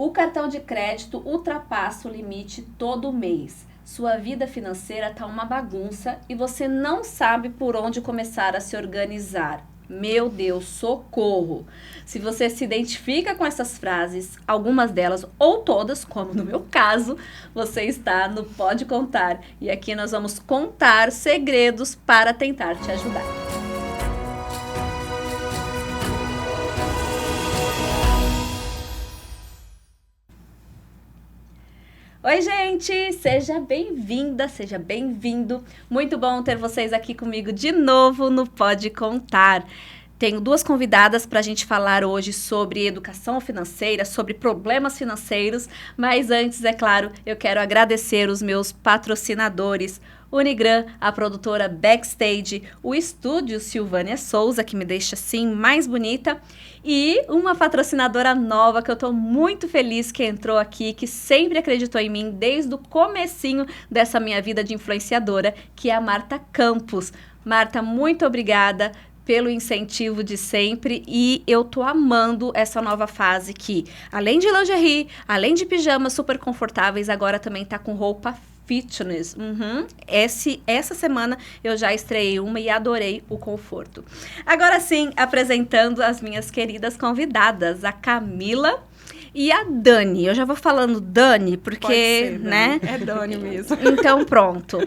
O cartão de crédito ultrapassa o limite todo mês. Sua vida financeira tá uma bagunça e você não sabe por onde começar a se organizar. Meu Deus, socorro! Se você se identifica com essas frases, algumas delas ou todas, como no meu caso, você está no Pode Contar. E aqui nós vamos contar segredos para tentar te ajudar. Oi, gente! Seja bem-vinda, seja bem-vindo. Muito bom ter vocês aqui comigo de novo no Pode Contar. Tenho duas convidadas para a gente falar hoje sobre educação financeira, sobre problemas financeiros, mas antes, é claro, eu quero agradecer os meus patrocinadores, Unigran, a produtora Backstage, o estúdio Silvânia Souza, que me deixa assim mais bonita, e uma patrocinadora nova que eu tô muito feliz que entrou aqui, que sempre acreditou em mim desde o comecinho dessa minha vida de influenciadora, que é a Marta Campos. Marta, muito obrigada pelo incentivo de sempre e eu tô amando essa nova fase que, além de lingerie, além de pijamas super confortáveis, agora também tá com roupa fitness. Essa semana eu já estreiei uma e adorei o conforto. Agora sim, apresentando as minhas queridas convidadas, a Camila e a Dani. Eu já vou falando Dani, porque, pode ser, né? É Dani mesmo. Então, pronto.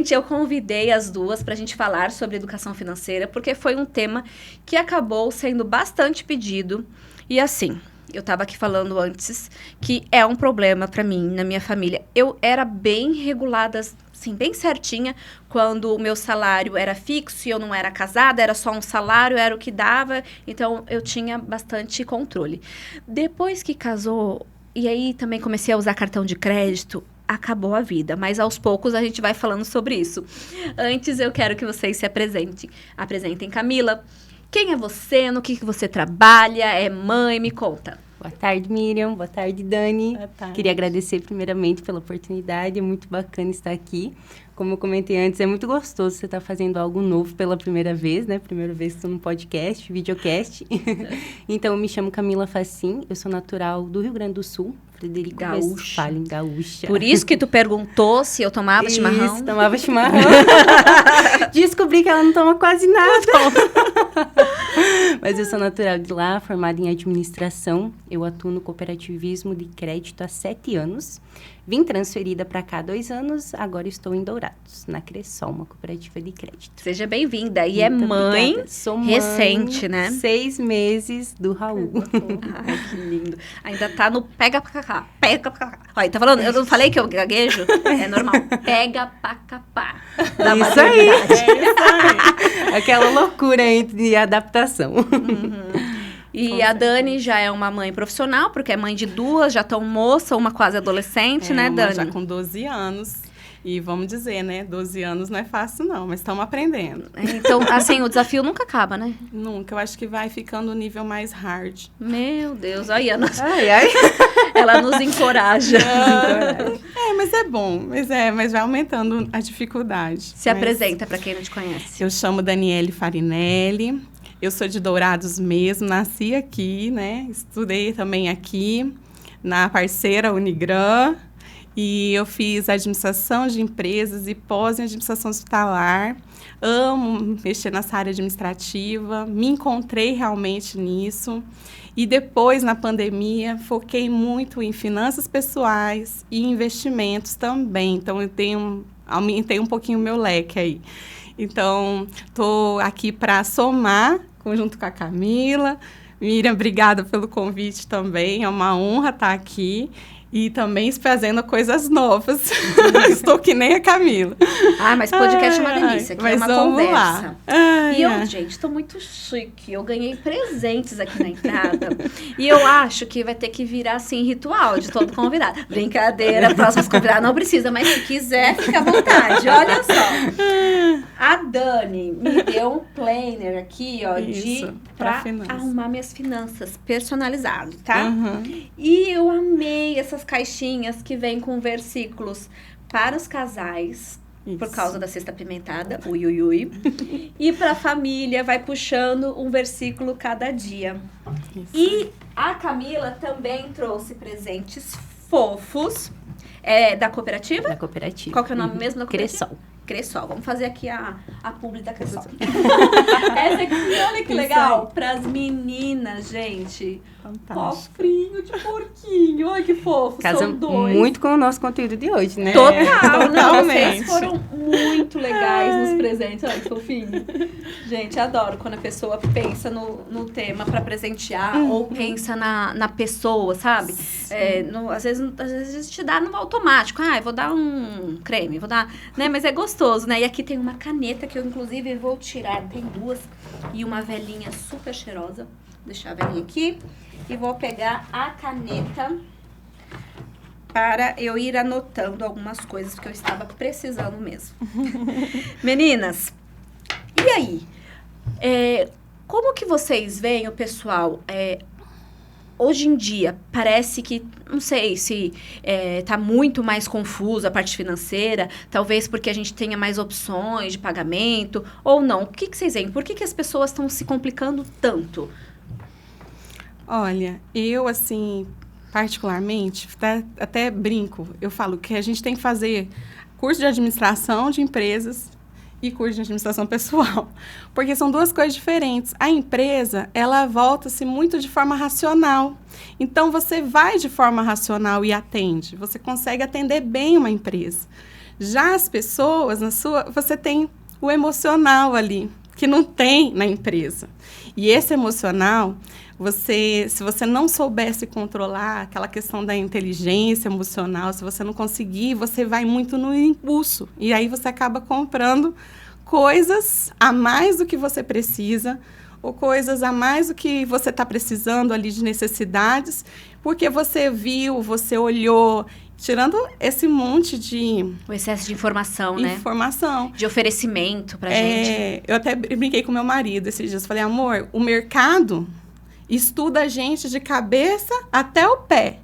Eu convidei as duas para a gente falar sobre educação financeira, porque foi um tema que acabou sendo bastante pedido. E assim, eu estava aqui falando antes que é um problema para mim, na minha família. Eu era bem regulada, assim, bem certinha, quando o meu salário era fixo e eu não era casada, era só um salário, era o que dava, então eu tinha bastante controle. Depois que casou, e aí também comecei a usar cartão de crédito, acabou a vida, mas aos poucos a gente vai falando sobre isso. Antes eu quero que vocês se apresentem. Apresentem, Camila. Quem é você? No que você trabalha? É mãe? Me conta. Boa tarde, Miriam. Boa tarde, Dani. Boa tarde. Queria agradecer primeiramente pela oportunidade. É muito bacana estar aqui. Como eu comentei antes, é muito gostoso você estar fazendo algo novo pela primeira vez, né? Primeira vez que estou no podcast, videocast. Então, eu me chamo Camila Facim. Eu sou natural do Rio Grande do Sul. Frederico Westphalen, gaúcha. Por isso que tu perguntou se eu tomava chimarrão? Isso, tomava chimarrão. Descobri que ela não toma quase nada. Mas eu sou natural de lá, formada em administração. Eu atuo no cooperativismo de crédito há 7 anos. Vim transferida para cá há 2 anos, agora estou em Dourados, na Cressol, uma cooperativa de crédito. Seja bem-vinda. E muito é mãe obrigada. Sou mãe recente, né? 6 meses do Raul. Ai, que lindo. Ainda tá no pega pra cá, pega pra cá. Olha, tá falando? Eu não falei que eu gaguejo? É normal. Pega pra capá. Isso aí. Aquela loucura entre de adaptação. E a Dani já é uma mãe profissional, porque é mãe de 2, já tão moça, uma quase adolescente, né, Dani? Já com 12 anos. E vamos dizer, né, 12 anos não é fácil não, mas estamos aprendendo. Então, assim, o desafio nunca acaba, né? Nunca, eu acho que vai ficando o nível mais hard. Meu Deus, olha, ai. Ela nos encoraja. Mas é bom, mas vai aumentando a dificuldade. Se apresenta para quem não te conhece. Eu chamo Daniele Farinelli. Eu sou de Dourados mesmo, nasci aqui, né? Estudei também aqui, na parceira Unigran. E eu fiz administração de empresas e pós em administração hospitalar. Amo mexer nessa área administrativa, me encontrei realmente nisso. E depois, na pandemia, foquei muito em finanças pessoais e investimentos também. Então, aumentei um pouquinho o meu leque aí. Então, estou aqui para somar, junto com a Camila. Miriam, obrigada pelo convite também. É uma honra estar aqui. E também fazendo coisas novas. Estou que nem a Camila. Mas podcast é uma delícia, aqui é uma conversa. Gente, estou muito chique. Eu ganhei presentes aqui na entrada. E eu acho que vai ter que virar, assim, ritual de todo convidado. Brincadeira, próximos convidados não precisa, mas se quiser, fica à vontade. Olha só. A Dani me deu um planner aqui, ó, pra arrumar minhas finanças, personalizado, tá? E eu amei essas caixinhas que vêm com versículos para os casais, por causa da cesta apimentada, ui, ui, ui. E para a família, vai puxando um versículo cada dia. Isso. E a Camila também trouxe presentes fofos. Da cooperativa? Da cooperativa. Qual que é o nome mesmo da cooperativa? Cressol. Cressol. Vamos fazer aqui a publi da Cressol. Essa aqui, olha que legal. Para as meninas, gente. Fantástico. Cofrinho de porquinho. Olha que fofo. Casa São dois. muito com o nosso conteúdo de hoje, né? Total, não, vocês Totalmente. foram muito legais nos presentes. Olha que fofinho. Gente, adoro quando a pessoa pensa no tema para presentear ou pensa na pessoa, sabe? Às vezes te dá no automático. Eu vou dar um creme, vou dar... né? Mas é gostoso, né? E aqui tem uma caneta que eu, inclusive, vou tirar. Tem duas. E uma velhinha super cheirosa. Vou deixar a velhinha aqui. E vou pegar a caneta para eu ir anotando algumas coisas que eu estava precisando mesmo. Meninas, e aí? Como que vocês veem o pessoal? Hoje em dia, parece que, não sei se tá muito mais confuso a parte financeira, talvez porque a gente tenha mais opções de pagamento, ou não. O que vocês veem? Por que as pessoas estão se complicando tanto? Olha, eu, assim, particularmente, até brinco, eu falo que a gente tem que fazer curso de administração de empresas e curso de administração pessoal, porque são duas coisas diferentes. A empresa, ela volta-se muito de forma racional, então você vai de forma racional e atende, você consegue atender bem uma empresa. Já as pessoas, você tem o emocional ali, que não tem na empresa. E esse emocional, se você não soubesse controlar aquela questão da inteligência emocional, se você não conseguir, você vai muito no impulso. E aí você acaba comprando coisas a mais do que você precisa, ou coisas a mais do que você está precisando ali de necessidades, porque você viu, você olhou, tirando esse monte de... O excesso de informação, né? Informação. De oferecimento pra gente. Eu até brinquei com meu marido esses dias. Falei, amor, o mercado estuda a gente de cabeça até o pé.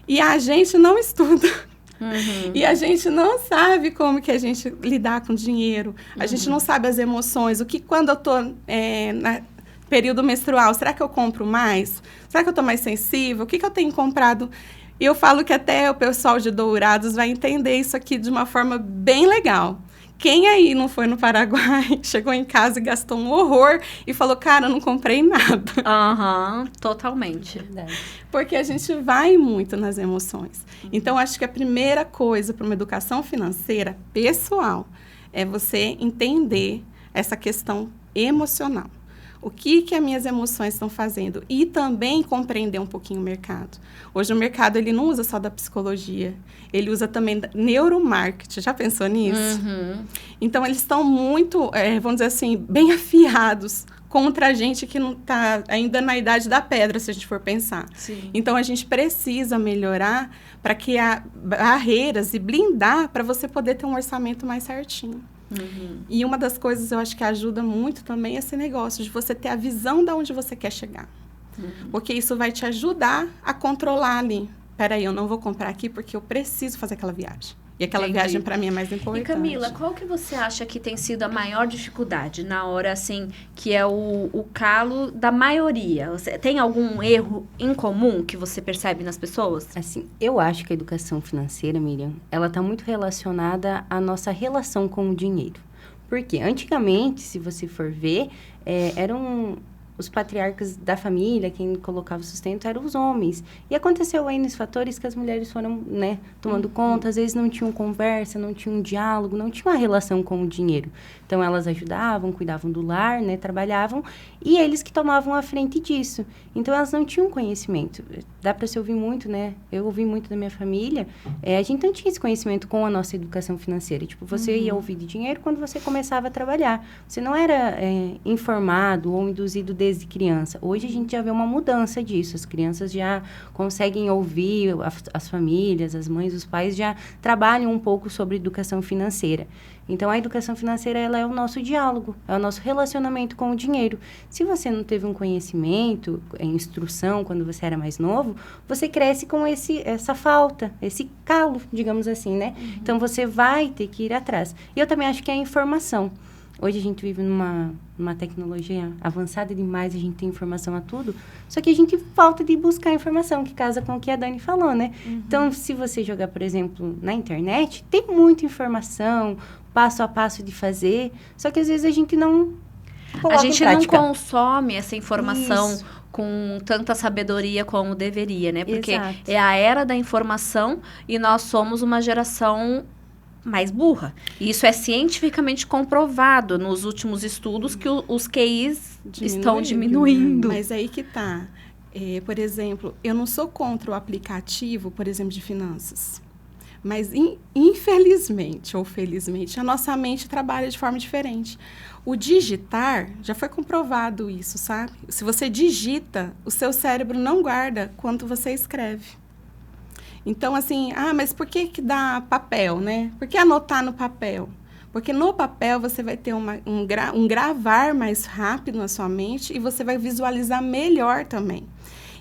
E a gente não estuda. Uhum. E a gente não sabe como que a gente lidar com dinheiro. A gente não sabe as emoções. O que quando eu tô no período menstrual, será que eu compro mais? Será que eu tô mais sensível? O que eu tenho comprado? E eu falo que até o pessoal de Dourados vai entender isso aqui de uma forma bem legal. Quem aí não foi no Paraguai, chegou em casa e gastou um horror e falou, cara, eu não comprei nada. Totalmente. Verdade. Porque a gente vai muito nas emoções. Então, acho que a primeira coisa para uma educação financeira pessoal é você entender essa questão emocional. O que as minhas emoções estão fazendo? E também compreender um pouquinho o mercado. Hoje, o mercado ele não usa só da psicologia. Ele usa também da neuromarketing. Já pensou nisso? Uhum. Então, eles estão muito, vamos dizer assim, bem afiados contra a gente que não está ainda na idade da pedra, se a gente for pensar. Sim. Então, a gente precisa melhorar para criar barreiras e blindar para você poder ter um orçamento mais certinho. Uhum. E uma das coisas eu acho que ajuda muito também é esse negócio de você ter a visão de onde você quer chegar. Porque isso vai te ajudar a controlar ali. Peraí, eu não vou comprar aqui porque eu preciso fazer aquela viagem. E aquela Entendi. viagem para mim é mais importante. E Camila, qual que você acha que tem sido a maior dificuldade na hora, assim, que é o calo da maioria? Você tem algum erro em comum que você percebe nas pessoas? Assim, eu acho que a educação financeira, Miriam, ela está muito relacionada à nossa relação com o dinheiro. Porque antigamente, se você for ver, eram os patriarcas da família, quem colocava o sustento eram os homens. E aconteceu aí nos fatores que as mulheres foram, né, tomando conta, às vezes não tinham conversa, não tinham diálogo, não tinham uma relação com o dinheiro. Então, elas ajudavam, cuidavam do lar, né, trabalhavam, e eles que tomavam a frente disso. Então, elas não tinham conhecimento. Dá para se ouvir muito, né? Eu ouvi muito da minha família. A gente não tinha esse conhecimento com a nossa educação financeira. Tipo, você ia ouvir de dinheiro quando você começava a trabalhar. Você não era informado ou induzido desde vezes, de criança. Hoje a gente já vê uma mudança disso. As crianças já conseguem ouvir, as famílias, as mães, os pais já trabalham um pouco sobre educação financeira. Então, a educação financeira, ela é o nosso diálogo, é o nosso relacionamento com o dinheiro. Se você não teve um conhecimento, instrução, quando você era mais novo, você cresce com essa falta, esse calo, digamos assim, né? Então, você vai ter que ir atrás. E eu também acho que é a informação. Hoje a gente vive numa tecnologia avançada demais, a gente tem informação a tudo, só que a gente falta de buscar informação, que casa com o que a Dani falou, né? Então, se você jogar, por exemplo, na internet, tem muita informação, passo a passo de fazer, só que às vezes a gente não coloca A gente em não prática. consome essa informação Isso. com tanta sabedoria como deveria, né? Porque Exato. é a era da informação e nós somos uma geração mais burra. E isso é cientificamente comprovado nos últimos estudos que os QIs estão diminuindo. Mas aí que tá. Por exemplo, eu não sou contra o aplicativo, por exemplo, de finanças. Mas, infelizmente ou felizmente, a nossa mente trabalha de forma diferente. O digitar, já foi comprovado isso, sabe? Se você digita, o seu cérebro não guarda quanto você escreve. Então, assim, mas por que dá papel, né? Por que anotar no papel? Porque no papel você vai ter um gravar mais rápido na sua mente e você vai visualizar melhor também.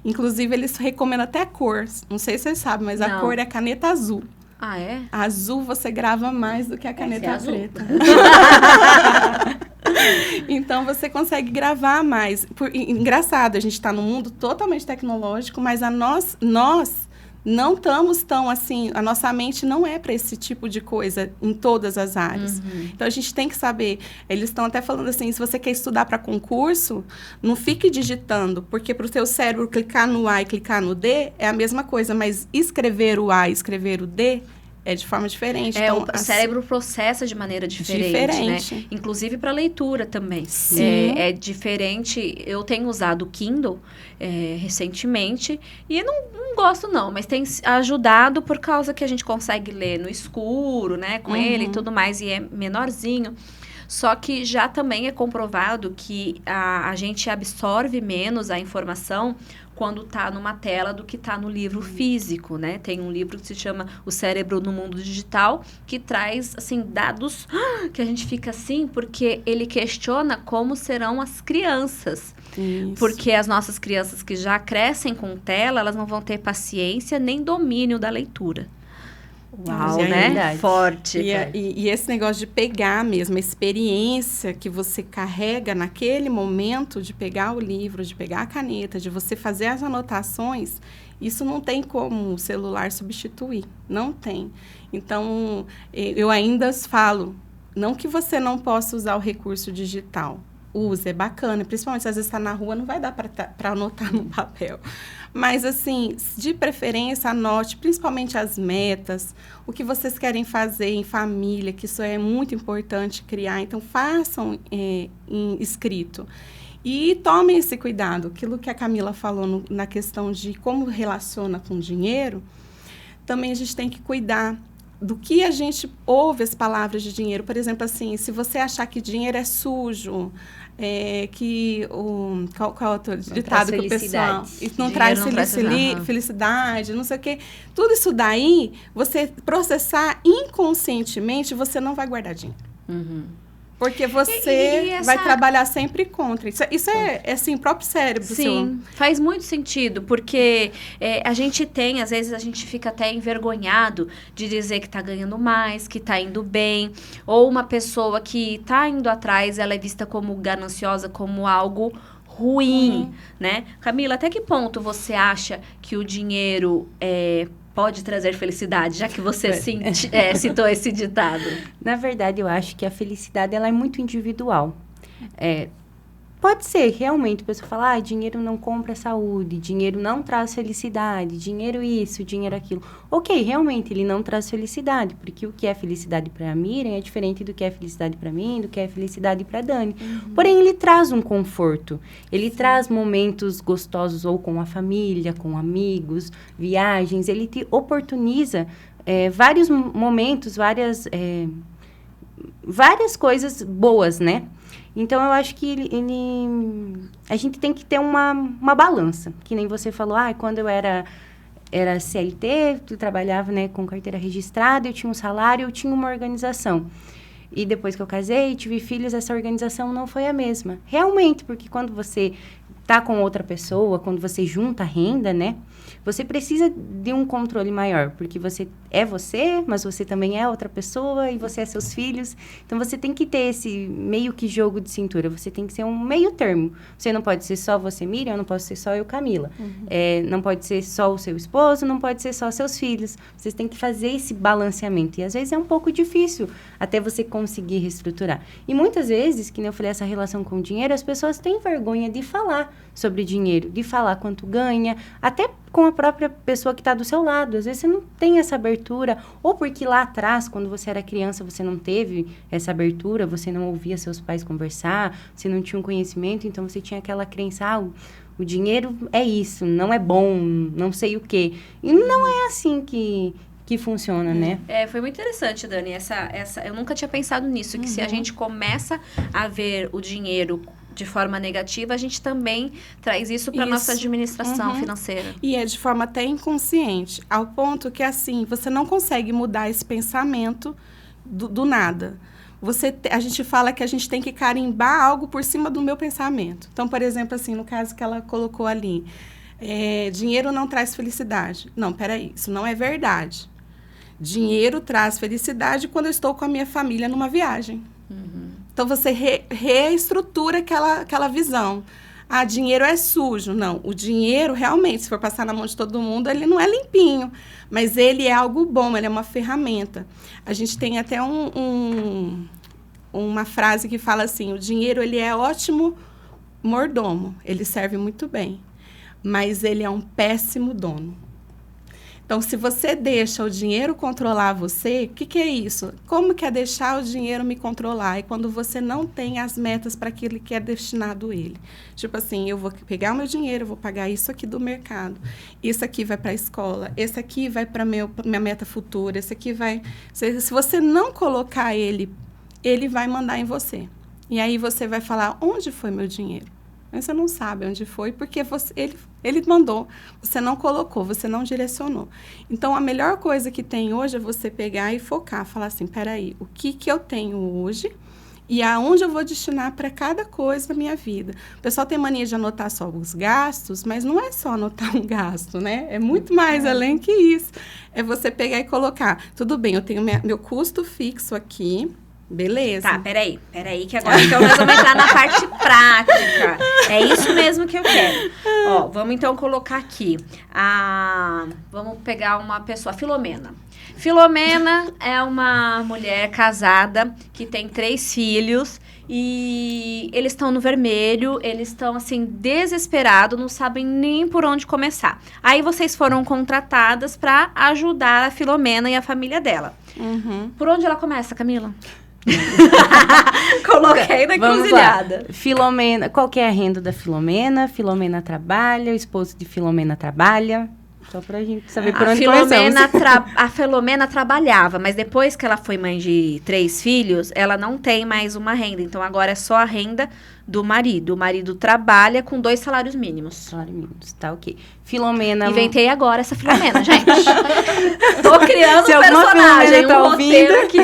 Inclusive, eles recomendam até a cor. Não sei se vocês sabem, mas a cor é a caneta azul. Ah, é? A azul você grava mais do que a caneta preta. Então, você consegue gravar mais. Engraçado, a gente está num mundo totalmente tecnológico, mas nós não estamos tão assim, a nossa mente não é para esse tipo de coisa em todas as áreas. Então, a gente tem que saber, eles estão até falando assim, se você quer estudar para concurso, não fique digitando, porque para o seu cérebro clicar no A e clicar no D é a mesma coisa, mas escrever o A e escrever o D é de forma diferente. Então, o cérebro processa de maneira diferente. Né? Inclusive para leitura também. Sim. É diferente. Eu tenho usado o Kindle recentemente e não gosto não, mas tem ajudado por causa que a gente consegue ler no escuro, né, com ele e tudo mais, e é menorzinho. Só que já também é comprovado que a gente absorve menos a informação quando está numa tela do que está no livro físico, né? Tem um livro que se chama O Cérebro no Mundo Digital, que traz, assim, dados que a gente fica assim, porque ele questiona como serão as crianças. Isso. Porque as nossas crianças que já crescem com tela, elas não vão ter paciência nem domínio da leitura. Uau, né? Verdade. Forte. E esse negócio de pegar mesmo, a experiência que você carrega naquele momento de pegar o livro, de pegar a caneta, de você fazer as anotações, isso não tem como o celular substituir. Não tem. Então, eu ainda falo, não que você não possa usar o recurso digital. Use, é bacana. Principalmente se às vezes está na rua, não vai dar para anotar no papel. Mas, assim, de preferência, anote principalmente as metas, o que vocês querem fazer em família, que isso é muito importante criar. Então, façam em escrito. E tomem esse cuidado. Aquilo que a Camila falou na questão de como relaciona com o dinheiro, também a gente tem que cuidar do que a gente ouve as palavras de dinheiro. Por exemplo, assim, se você achar que dinheiro é sujo, que qual é o outro ditado que o pessoal... Isso não traz felicidade, não sei o quê. Tudo isso daí, você processar inconscientemente, você não vai guardar dinheiro. Porque você vai trabalhar sempre contra. Isso é assim, próprio cérebro. Sim, faz muito sentido, porque a gente tem, às vezes a gente fica até envergonhado de dizer que está ganhando mais, que está indo bem, ou uma pessoa que está indo atrás, ela é vista como gananciosa, como algo ruim, né? Camila, até que ponto você acha que o dinheiro pode trazer felicidade, já que você citou esse ditado? Na verdade, eu acho que a felicidade ela é muito individual. Pode ser, realmente, a pessoa fala, dinheiro não compra saúde, dinheiro não traz felicidade, dinheiro isso, dinheiro aquilo. Ok, realmente, ele não traz felicidade, porque o que é felicidade para a Miriam é diferente do que é felicidade para mim, do que é felicidade para a Dani. Porém, ele traz um conforto, ele traz momentos gostosos ou com a família, com amigos, viagens, ele te oportuniza vários momentos, várias coisas boas, né? Então, eu acho que a gente tem que ter uma balança. Que nem você falou, quando eu era CLT, eu trabalhava, né, com carteira registrada, eu tinha um salário, eu tinha uma organização. E depois que eu casei, tive filhos, essa organização não foi a mesma. Realmente, porque quando você tá com outra pessoa, quando você junta a renda, né? Você precisa de um controle maior, porque você, mas você também é outra pessoa e você é seus filhos. Então, você tem que ter esse meio que jogo de cintura. Você tem que ser um meio termo. Você não pode ser só você, Miriam, não pode ser só eu, Camila. Não pode ser só o seu esposo, não pode ser só seus filhos. Vocês têm que fazer esse balanceamento. E, às vezes, é um pouco difícil até você conseguir reestruturar. E, muitas vezes, que nem eu falei, essa relação com o dinheiro, as pessoas têm vergonha de falar sobre dinheiro, de falar quanto ganha, até com a própria pessoa que está do seu lado. Às vezes você não tem essa abertura, ou porque lá atrás, quando você era criança, você não teve essa abertura, você não ouvia seus pais conversar, você não tinha um conhecimento, então você tinha aquela crença, o dinheiro é isso, não é bom, não sei o quê. E não é assim que funciona, né? Foi muito interessante, Dani, eu nunca tinha pensado nisso, que se a gente começa a ver o dinheiro de forma negativa, a gente também traz isso para nossa administração financeira. E é de forma até inconsciente, ao ponto que, assim, você não consegue mudar esse pensamento do nada. A gente fala que a gente tem que carimbar algo por cima do meu pensamento. Então, por exemplo, assim, no caso que ela colocou ali, dinheiro não traz felicidade. Não, peraí, isso não é verdade. Dinheiro traz felicidade quando eu estou com a minha família numa viagem. Então, você reestrutura aquela visão. Dinheiro é sujo. Não, o dinheiro, realmente, se for passar na mão de todo mundo, ele não é limpinho. Mas ele é algo bom, ele é uma ferramenta. A gente tem até uma frase que fala assim, o dinheiro, ele é ótimo mordomo. Ele serve muito bem. Mas ele é um péssimo dono. Então, se você deixa o dinheiro controlar você, o que é isso? Como que é deixar o dinheiro me controlar? É quando você não tem as metas para aquilo que é destinado a ele. Tipo assim, eu vou pegar o meu dinheiro, eu vou pagar isso aqui do mercado, isso aqui vai para a escola, esse aqui vai para minha meta futura, esse aqui vai... Se você não colocar ele vai mandar em você. E aí você vai falar, onde foi meu dinheiro? Mas você não sabe onde foi, porque ele mandou, você não colocou, você não direcionou. Então, a melhor coisa que tem hoje é você pegar e focar, falar assim, peraí, o que eu tenho hoje e aonde eu vou destinar para cada coisa da minha vida. O pessoal tem mania de anotar só os gastos, mas não é só anotar um gasto, né? É muito mais além que isso. É você pegar e colocar, tudo bem, eu tenho meu custo fixo aqui, beleza. Tá, peraí, que agora então nós vamos entrar na parte prática. É isso mesmo que eu quero. Ó, vamos então colocar aqui. Vamos pegar uma pessoa, Filomena. Filomena é uma mulher casada que tem 3 filhos e eles estão no vermelho, eles estão assim desesperados, não sabem nem por onde começar. Aí vocês foram contratadas para ajudar a Filomena e a família dela. Por onde ela começa, Camila? Coloquei na encruzilhada. Filomena, qual que é a renda da Filomena? Filomena trabalha, o esposo de Filomena trabalha. Só pra gente saber por onde começamos. A Filomena trabalhava, mas depois que ela foi mãe de 3 filhos, ela não tem mais uma renda. Então, agora é só a renda do marido. O marido trabalha com 2 salários mínimos. Salários mínimos, tá ok. Filomena... Inventei agora essa Filomena, gente. Tô criando se um personagem, tá roteiro aqui.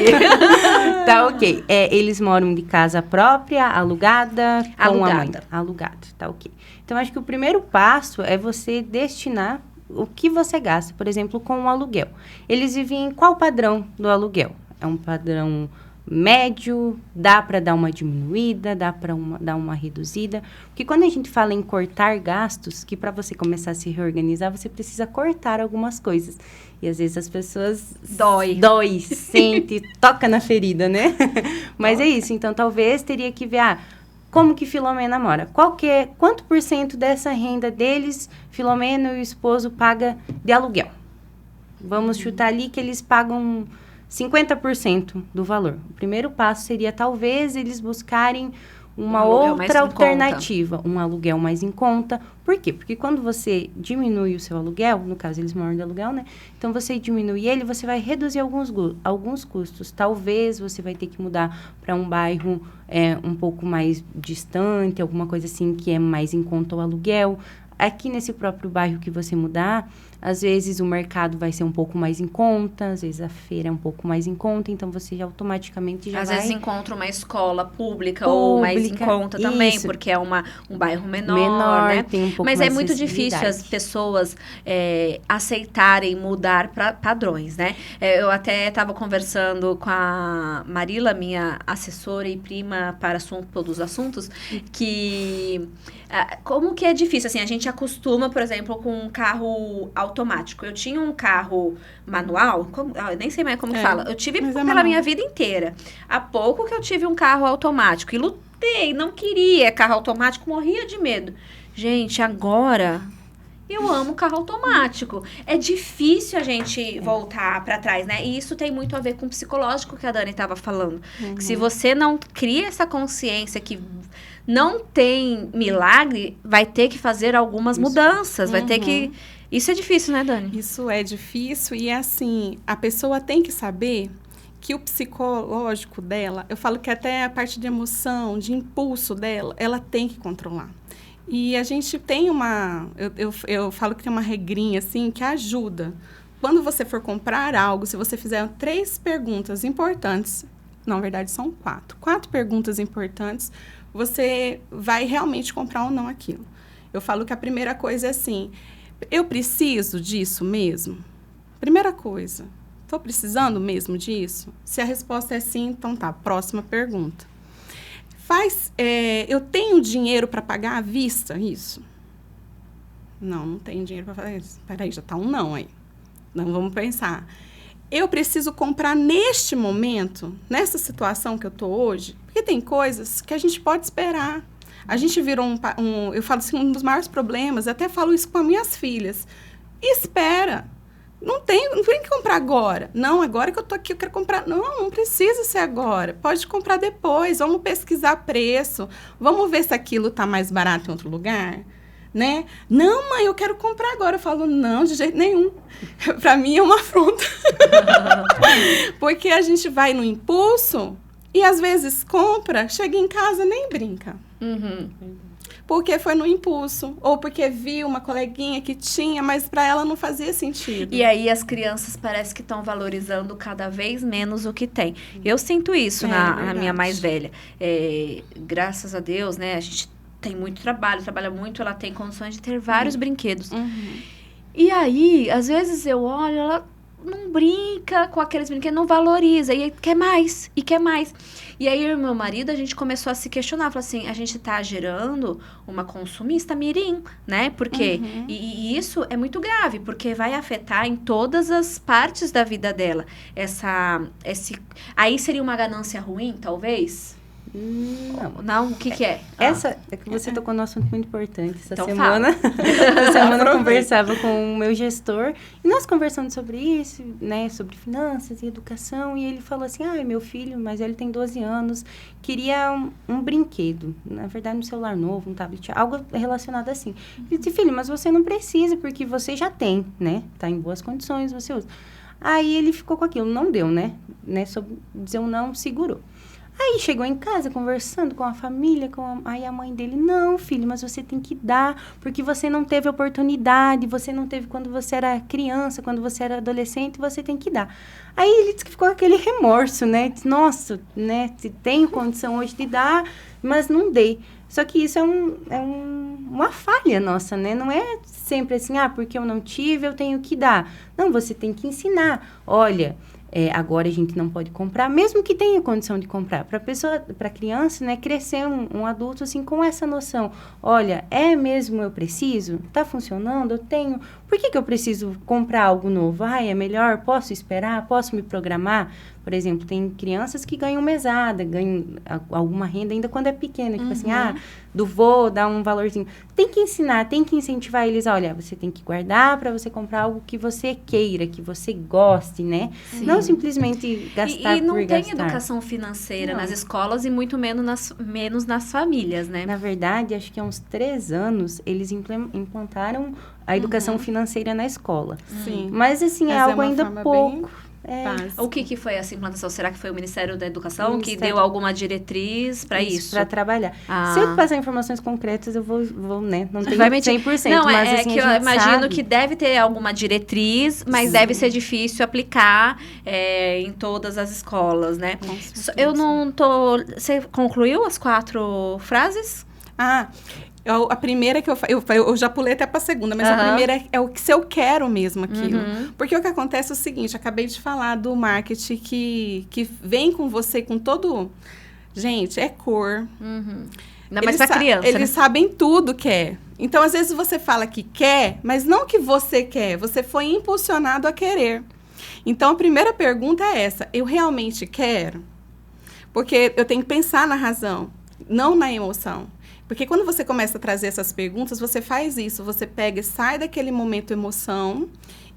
Tá ok. Eles moram de casa própria, alugada, com a mãe? Alugada, tá ok. Então, acho que o primeiro passo é você destinar o que você gasta, por exemplo, com o aluguel. Eles vivem em qual padrão do aluguel? É um padrão médio? Dá para dar uma diminuída? Dá para dar uma reduzida? Porque quando a gente fala em cortar gastos, que para você começar a se reorganizar, você precisa cortar algumas coisas. E às vezes as pessoas... Dói, sente, toca na ferida, né? Mas é isso. Então, talvez teria que ver... como que Filomena mora? Quanto por cento dessa renda deles, Filomena e o esposo paga de aluguel? Vamos chutar ali que eles pagam 50% do valor. O primeiro passo seria, talvez, eles buscarem uma outra alternativa, um aluguel mais em conta. Por quê? Porque quando você diminui o seu aluguel, no caso eles moram de aluguel, né? Então, você diminui ele, você vai reduzir alguns custos. Talvez você vai ter que mudar para um bairro um pouco mais distante, alguma coisa assim que é mais em conta o aluguel. Aqui nesse próprio bairro que você mudar, às vezes o mercado vai ser um pouco mais em conta, às vezes a feira é um pouco mais em conta, então você automaticamente já às vai... vezes encontra uma escola pública ou mais em conta também, isso. Porque é um bairro menor, né? Tem um pouco Mas mais é muito difícil as pessoas aceitarem mudar para padrões, né? Eu até estava conversando com a Marila, minha assessora e prima para todos os assuntos, que como que é difícil, assim, a gente acostuma, por exemplo, com um carro automático. Eu tinha um carro manual, eu nem sei mais como que fala. Eu tive pela minha vida inteira. Há pouco que eu tive um carro automático e lutei, não queria carro automático, morria de medo. Gente, agora eu amo carro automático. É difícil a gente voltar para trás, né? E isso tem muito a ver com o psicológico que a Dani estava falando. Que se você não cria essa consciência que não tem milagre, vai ter que fazer algumas mudanças, vai ter que... Isso é difícil, né, Dani? Isso é difícil e, assim, a pessoa tem que saber que o psicológico dela, eu falo que até a parte de emoção, de impulso dela, ela tem que controlar. E a gente tem eu falo que tem uma regrinha, assim, que ajuda. Quando você for comprar algo, se você fizer 3 perguntas importantes, na verdade são 4. 4 perguntas importantes, você vai realmente comprar ou não aquilo. Eu falo que a primeira coisa é assim, eu preciso disso mesmo? Primeira coisa, estou precisando mesmo disso? Se a resposta é sim, então tá, próxima pergunta. Eu tenho dinheiro para pagar à vista isso? Não tenho dinheiro para fazer isso. Peraí, já está um não aí. Não, vamos pensar. Eu preciso comprar neste momento, nessa situação que eu estou hoje, porque tem coisas que a gente pode esperar. A gente virou eu falo assim, um dos maiores problemas, eu até falo isso com as minhas filhas. Espera. Não tem que comprar agora. Não, agora que eu tô aqui, eu quero comprar. Não precisa ser agora. Pode comprar depois. Vamos pesquisar preço. Vamos ver se aquilo tá mais barato em outro lugar, né? Não, mãe, eu quero comprar agora. Eu falo, não, de jeito nenhum. Para mim é uma afronta. Porque a gente vai no impulso e às vezes compra, chega em casa, nem brinca. Porque foi no impulso, ou porque viu uma coleguinha que tinha, mas para ela não fazia sentido. E aí as crianças parece que estão valorizando cada vez menos o que tem. Eu sinto isso na minha mais velha. Graças a Deus, né, a gente tem muito trabalha muito, ela tem condições de ter vários brinquedos. E aí, às vezes eu olho, ela não brinca com aqueles brinquedos, não valoriza, e quer mais, e quer mais. E aí, eu e meu marido, a gente começou a se questionar, falou assim, a gente tá gerando uma consumista mirim, né? Porque, e isso é muito grave, porque vai afetar em todas as partes da vida dela. Aí seria uma ganância ruim, talvez? Não, o que é? Essa é que você tocou num assunto muito importante. Essa então semana eu conversava com o meu gestor e nós conversando sobre isso, né, sobre finanças e educação, e ele falou assim, meu filho, mas ele tem 12 anos, queria um brinquedo, na verdade um celular novo, um tablet, algo relacionado assim. Ele disse, filho, mas você não precisa, porque você já tem, né, tá em boas condições, você usa. Aí ele ficou com aquilo, não deu, né, sobre dizer um não, segurou. Aí chegou em casa conversando com a família, aí a mãe dele, não, filho, mas você tem que dar, porque você não teve oportunidade, você não teve quando você era criança, quando você era adolescente, você tem que dar. Aí ele disse que ficou aquele remorso, né? Disse, nossa, né? Se tenho condição hoje de dar, mas não dei. Só que isso é uma falha nossa, né? Não é sempre assim, porque eu não tive, eu tenho que dar. Não, você tem que ensinar. Olha... agora a gente não pode comprar, mesmo que tenha condição de comprar. Para a criança, né, crescer um adulto assim, com essa noção. Olha, mesmo eu preciso? Está funcionando? Eu tenho Por que eu preciso comprar algo novo? É melhor? Posso esperar? Posso me programar? Por exemplo, tem crianças que ganham mesada, ganham alguma renda ainda quando é pequena. Tipo assim, do vô, dá um valorzinho. Tem que ensinar, tem que incentivar eles. Olha, você tem que guardar para você comprar algo que você queira, que você goste, né? Sim. Não simplesmente gastar e não por tem gastar. educação financeira nas escolas e muito menos nas famílias, né? Na verdade, acho que há uns 3 anos, eles implantaram a educação financeira na escola. Sim. Mas, assim, é algo ainda pouco. O que foi essa implantação? Será que foi o Ministério da Educação que deu alguma diretriz para isso? Para trabalhar. Se eu passar informações concretas, eu vou né? Não tenho 100%. Não, mas, assim, que eu imagino que deve ter alguma diretriz, mas deve ser difícil aplicar em todas as escolas, né? Eu não tô... Você concluiu as 4 frases? A primeira que eu já pulei até para a segunda, mas a primeira é o que se eu quero mesmo aquilo. Porque o que acontece é o seguinte, acabei de falar do marketing que vem com você com todo... Gente, é cor. Ainda mais para criança, eles sabem tudo que é. Então, às vezes você fala que quer, mas não que você quer. Você foi impulsionado a querer. Então, a primeira pergunta é essa. Eu realmente quero? Porque eu tenho que pensar na razão, não na emoção. Porque quando você começa a trazer essas perguntas, você faz isso. Você pega e sai daquele momento emoção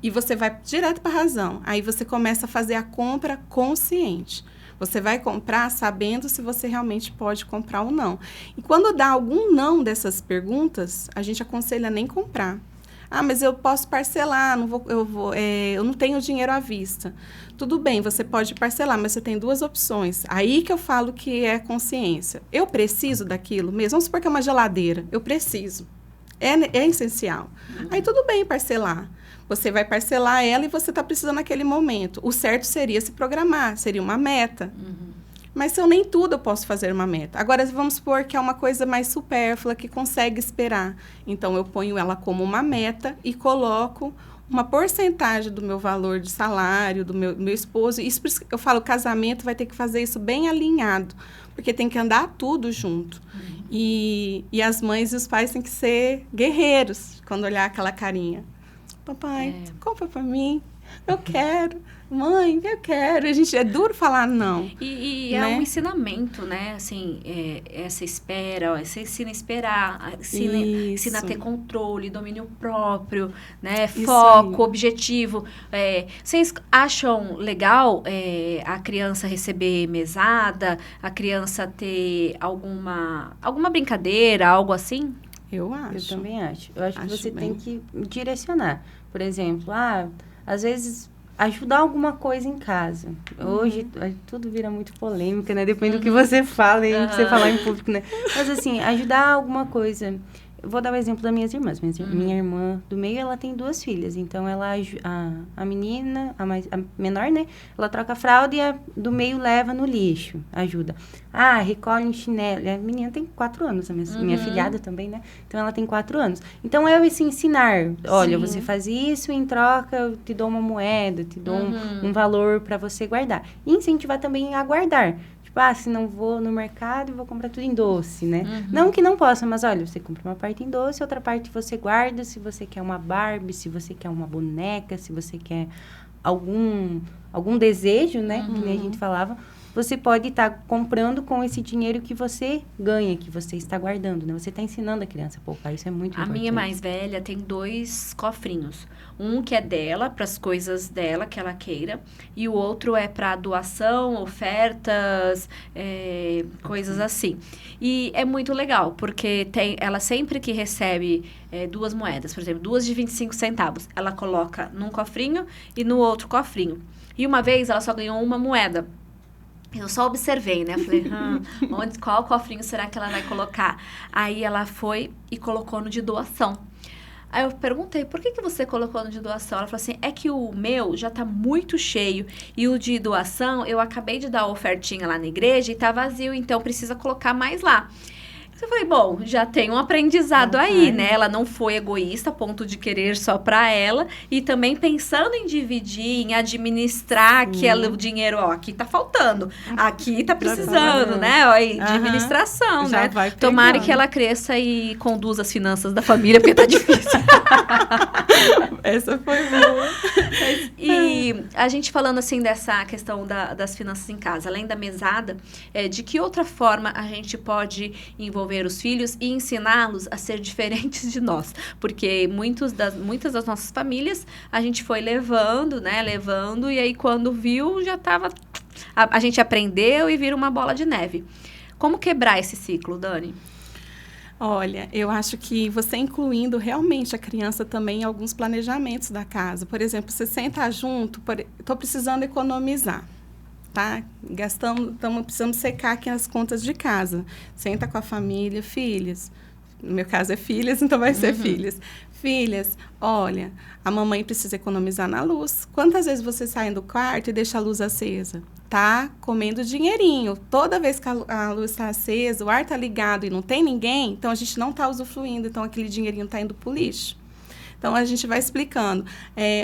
e você vai direto para a razão. Aí você começa a fazer a compra consciente. Você vai comprar sabendo se você realmente pode comprar ou não. E quando dá algum não dessas perguntas, a gente aconselha nem comprar. Mas eu posso parcelar, eu não tenho dinheiro à vista. Tudo bem, você pode parcelar, mas você tem 2 opções. Aí que eu falo que é consciência. Eu preciso daquilo mesmo? Vamos supor que é uma geladeira. Eu preciso. É essencial. Aí tudo bem parcelar. Você vai parcelar ela e você está precisando naquele momento. O certo seria se programar, seria uma meta. Mas se eu nem tudo eu posso fazer uma meta. Agora, vamos supor que é uma coisa mais supérflua, que consegue esperar. Então, eu ponho ela como uma meta e coloco uma porcentagem do meu valor de salário, do meu esposo. Isso, por isso que eu falo, o casamento vai ter que fazer isso bem alinhado, porque tem que andar tudo junto. E as mães e os pais têm que ser guerreiros quando olhar aquela carinha. Papai, compra pra mim, eu quero. Mãe, eu quero. A gente, é duro falar não. E né? É um ensinamento, né? Assim, essa espera, você ensina a esperar, ensina a ter controle, domínio próprio, né? Foco, objetivo. Vocês acham legal a criança receber mesada, a criança ter alguma brincadeira, algo assim? Eu acho. Eu também acho. Eu acho que você tem que direcionar. Por exemplo, às vezes... ajudar alguma coisa em casa. Hoje, tudo vira muito polêmica, né? Depende do que você fala e você falar em público, né? Mas, assim, ajudar alguma coisa. Eu vou dar o exemplo das minhas irmãs. Minha irmã do meio, ela tem 2 filhas. Então, a menina, a menor, né? Ela troca a fralda e a do meio leva no lixo. Ajuda. Recolhe em chinelo. A menina tem 4 anos. Minha filhada também, né? Então, ela tem 4 anos. Então, eu ensinar. Olha, você faz isso, em troca eu te dou uma moeda, te dou um valor para você guardar. E incentivar também a guardar. Tipo, se não vou no mercado, vou comprar tudo em doce, né? Não que não possa, mas olha, você compra uma parte em doce, outra parte você guarda, se você quer uma Barbie, se você quer uma boneca, se você quer algum desejo, né? Que nem a gente falava, você pode estar comprando com esse dinheiro que você ganha, que você está guardando, né? Você está ensinando a criança a poupar, isso é muito importante. A minha mais velha tem 2 cofrinhos. Um que é dela, para as coisas dela, que ela queira. E o outro é para doação, ofertas, coisas assim. E é muito legal, porque ela sempre que recebe 2 moedas, por exemplo, 2 de 25 centavos, ela coloca num cofrinho e no outro cofrinho. E uma vez ela só ganhou uma moeda. Eu só observei, né? Falei, qual cofrinho será que ela vai colocar? Aí ela foi e colocou no de doação. Aí eu perguntei, por que você colocou no de doação? Ela falou assim, é que o meu já tá muito cheio. E o de doação, eu acabei de dar a ofertinha lá na igreja e tá vazio, então precisa colocar mais lá. Eu falei, bom, já tem um aprendizado aí, né? Ela não foi egoísta a ponto de querer só para ela e também pensando em dividir, em administrar o dinheiro, ó, aqui tá faltando, aqui tá precisando, né? Ó, de administração, já né? Vai Tomara que ela cresça e conduza as finanças da família, porque tá difícil. Essa foi boa. E a gente falando assim dessa questão das finanças em casa, além da mesada, de que outra forma a gente pode envolver os filhos e ensiná-los a ser diferentes de nós? Porque muitas das nossas famílias a gente foi levando, né? Levando, e aí quando viu, já tava... A gente aprendeu e vira uma bola de neve. Como quebrar esse ciclo, Dani? Olha, eu acho que você incluindo realmente a criança também em alguns planejamentos da casa. Por exemplo, você senta junto, estou precisando economizar, tá? Precisamos secar aqui as contas de casa. Senta com a família, filhas. No meu caso é filhas, então vai ser filhas. Filhas, olha, a mamãe precisa economizar na luz. Quantas vezes você sai do quarto e deixa a luz acesa? Tá comendo dinheirinho. Toda vez que a luz está acesa, o ar está ligado e não tem ninguém, então a gente não está usufruindo, então aquele dinheirinho está indo para o lixo. Então a gente vai explicando.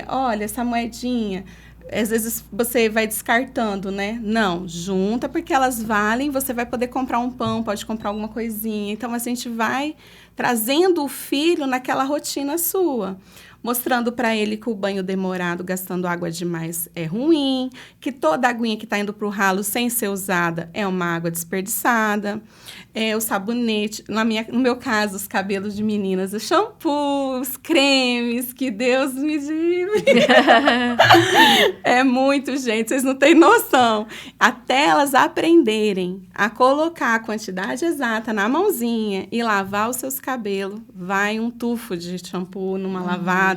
Olha, essa moedinha, às vezes você vai descartando, né? Não, junta porque elas valem, você vai poder comprar um pão, pode comprar alguma coisinha. Então a gente vai trazendo o filho naquela rotina sua. Mostrando para ele que o banho demorado, gastando água demais, é ruim, que toda a aguinha que está indo para o ralo sem ser usada é uma água desperdiçada, o sabonete, no meu caso, os cabelos de meninas, os shampoos, cremes, que Deus me livre. É muito, gente, vocês não têm noção. Até elas aprenderem a colocar a quantidade exata na mãozinha e lavar os seus cabelos, vai um tufo de shampoo numa lavada.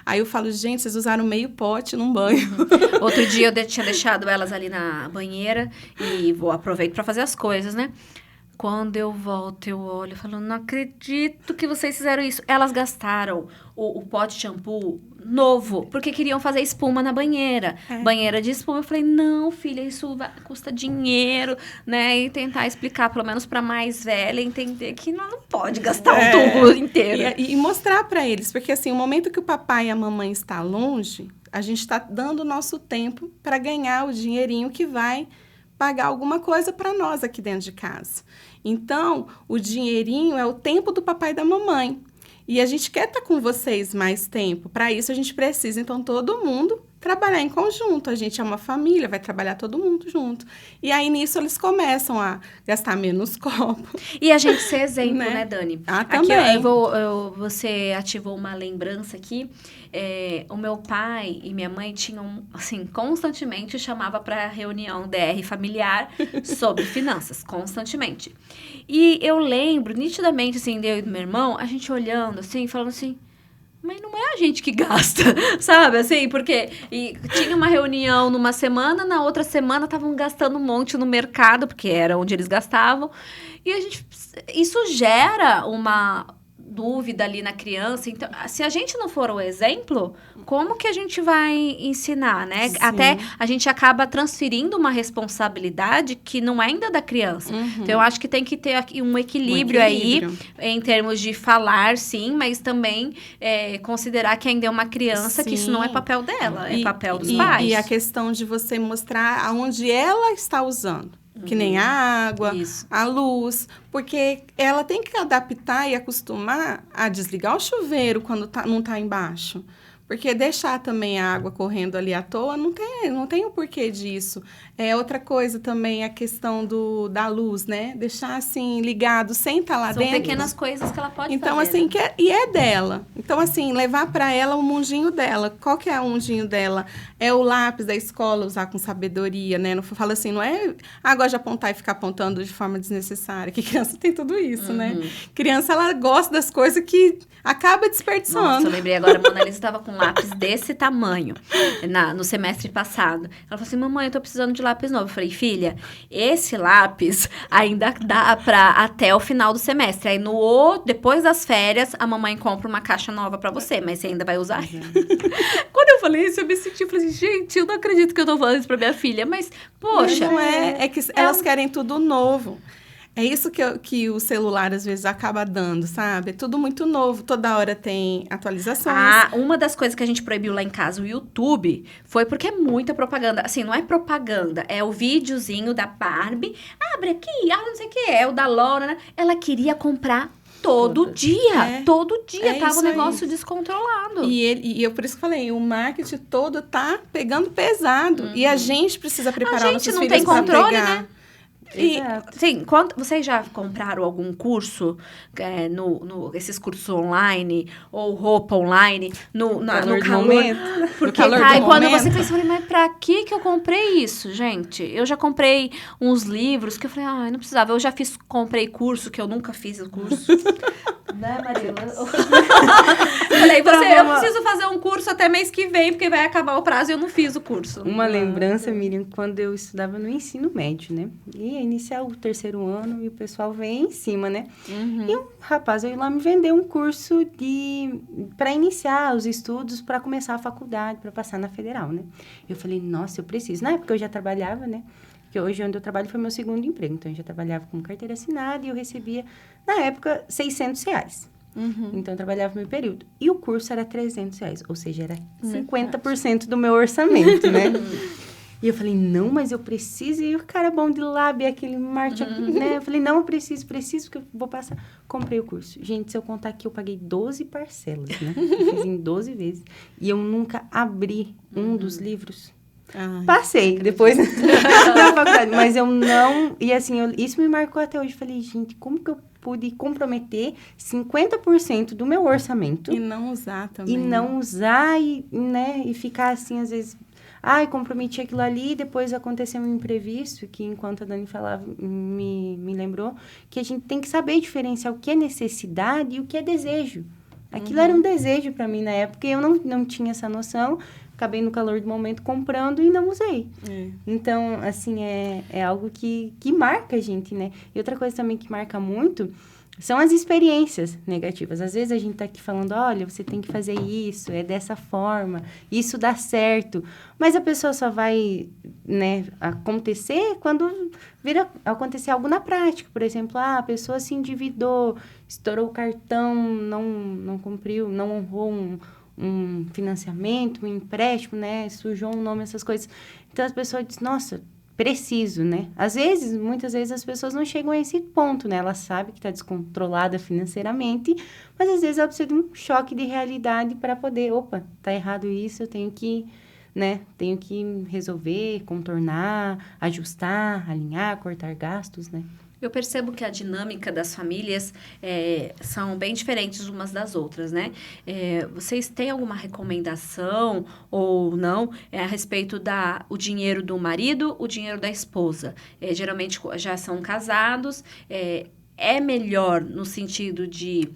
Aí eu falo, gente, vocês usaram meio pote num banho. Outro dia eu tinha deixado elas ali na banheira e aproveito para fazer as coisas, né? Quando eu volto, eu olho e falo, não acredito que vocês fizeram isso. Elas gastaram o pote de shampoo novo, porque queriam fazer espuma na banheira. Banheira de espuma. Eu falei, não, filha, isso custa dinheiro, né? E tentar explicar, pelo menos para mais velha, entender que não pode gastar o tubo inteiro. E mostrar para eles, porque assim, o momento que o papai e a mamãe estão longe, a gente está dando o nosso tempo para ganhar o dinheirinho que vai pagar alguma coisa para nós aqui dentro de casa. Então, o dinheirinho é o tempo do papai e da mamãe. E a gente quer estar com vocês mais tempo. Para isso, a gente precisa, então, todo mundo trabalhar em conjunto. A gente é uma família, vai trabalhar todo mundo junto. E aí, nisso, eles começam a gastar menos copo. E a gente ser exemplo, né, Dani? Também. Aqui, você ativou uma lembrança aqui. O meu pai e minha mãe tinham, assim, constantemente chamava para reunião DR familiar sobre finanças, constantemente. E eu lembro, nitidamente, assim, eu e do meu irmão, a gente olhando, assim, falando assim, mas não é a gente que gasta, sabe, assim, porque tinha uma reunião numa semana, na outra semana estavam gastando um monte no mercado, porque era onde eles gastavam, e isso gera uma dúvida ali na criança. Então, se a gente não for o exemplo, como que a gente vai ensinar, né? Sim. Até a gente acaba transferindo uma responsabilidade que não é ainda da criança. Então, eu acho que tem que ter aqui um equilíbrio aí, em termos de falar, sim, mas também considerar que ainda é uma criança, sim, que isso não é papel dela, é papel dos pais. E a questão de você mostrar aonde ela está usando. Que nem a água, a luz, porque ela tem que adaptar e acostumar a desligar o chuveiro quando não está embaixo. Porque deixar também a água correndo ali à toa, não tem o porquê disso. Outra coisa também, a questão da luz, né? Deixar, assim, ligado, sem estar lá dentro. São pequenas coisas que ela pode então, fazer. Então, assim, e é dela. Então, assim, levar para ela o mundinho dela. Qual que é o mundinho dela? É o lápis da escola, usar com sabedoria, né? Não fala assim, não é agora de apontar e ficar apontando de forma desnecessária. Que criança tem tudo isso, né? Criança, ela gosta das coisas que acaba desperdiçando. Nossa, eu lembrei agora, a Mona Lisa estava com um lápis desse tamanho no semestre passado. Ela falou assim, mamãe, eu tô precisando de lápis novo. Eu falei, filha, esse lápis ainda dá até o final do semestre. Aí, depois das férias, a mamãe compra uma caixa nova pra você, mas você ainda vai usar. Quando eu falei isso, eu me senti, falei assim, gente, eu não acredito que eu tô falando isso pra minha filha, mas, poxa. Mas não é que elas querem tudo novo. É isso que o celular, às vezes, acaba dando, sabe? É tudo muito novo, toda hora tem atualizações. Uma das coisas que a gente proibiu lá em casa, o YouTube, foi porque é muita propaganda. Assim, não é propaganda, é o videozinho da Barbie. Abre aqui, não sei o que, é o da Laura, né? Ela queria comprar todo dia. Todo dia tava um negócio descontrolado. E eu por isso que falei, o marketing todo tá pegando pesado. E a gente precisa preparar nossos filhos para pegar. A gente não tem controle, né? Sim, vocês já compraram algum curso, esses cursos online, ou roupa online, no calor? Porque quando você pensa, mas pra que eu comprei isso, gente? Eu já comprei uns livros que eu falei, não precisava. Eu já comprei curso, que eu nunca fiz o curso. Né, Marila? Falei, eu preciso fazer um curso até mês que vem, porque vai acabar o prazo e eu não fiz o curso. Uma lembrança, Miriam, quando eu estudava no ensino médio, né? Ia iniciar o 3º ano e o pessoal vem em cima, né? Uhum. E o rapaz veio lá me vender um curso para iniciar os estudos, para começar a faculdade, para passar na federal, né? Eu falei, nossa, eu preciso. Na época eu já trabalhava, né? Porque hoje onde eu trabalho foi meu 2º emprego. Então, eu já trabalhava com carteira assinada e eu recebia, na época, R$600. Uhum. Então, eu trabalhava meio período. E o curso era R$300, ou seja, era 50% do meu orçamento, né? E eu falei, não, mas eu preciso. E o cara bom de lábia, aquele marketing, né? Eu falei, não, eu preciso, porque eu vou passar. Comprei o curso. Gente, se eu contar aqui, eu paguei 12 parcelas, né? Eu fiz em 12 vezes. E eu nunca abri um dos livros. Passei depois na faculdade, mas eu não... E assim, isso me marcou até hoje. Falei, gente, como que eu pude comprometer 50% do meu orçamento? E não usar também. E não usar, né? E ficar assim, às vezes... comprometi aquilo ali, depois aconteceu um imprevisto, que enquanto a Dani falava, me lembrou, que a gente tem que saber diferenciar o que é necessidade e o que é desejo. Aquilo era um desejo para mim na época, e eu não tinha essa noção, acabei no calor do momento comprando e não usei. Então, assim, é algo que marca a gente, né? E outra coisa também que marca muito são as experiências negativas. Às vezes a gente tá aqui falando, olha, você tem que fazer isso, é dessa forma, isso dá certo. Mas a pessoa só vai, né, acontecer quando acontecer algo na prática. Por exemplo, a pessoa se endividou, estourou o cartão, não cumpriu, não honrou um financiamento, um empréstimo, né, sujou um nome, essas coisas. Então, as pessoas dizem, nossa, preciso, né? Muitas vezes as pessoas não chegam a esse ponto, né? Ela sabe que está descontrolada financeiramente, mas às vezes ela precisa de um choque de realidade para poder, tá errado isso, eu tenho que, né? Tenho que resolver, contornar, ajustar, alinhar, cortar gastos, né? Eu percebo que a dinâmica das famílias são bem diferentes umas das outras, né? Vocês têm alguma recomendação ou não a respeito o dinheiro do marido, o dinheiro da esposa? Geralmente já são casados, é melhor no sentido de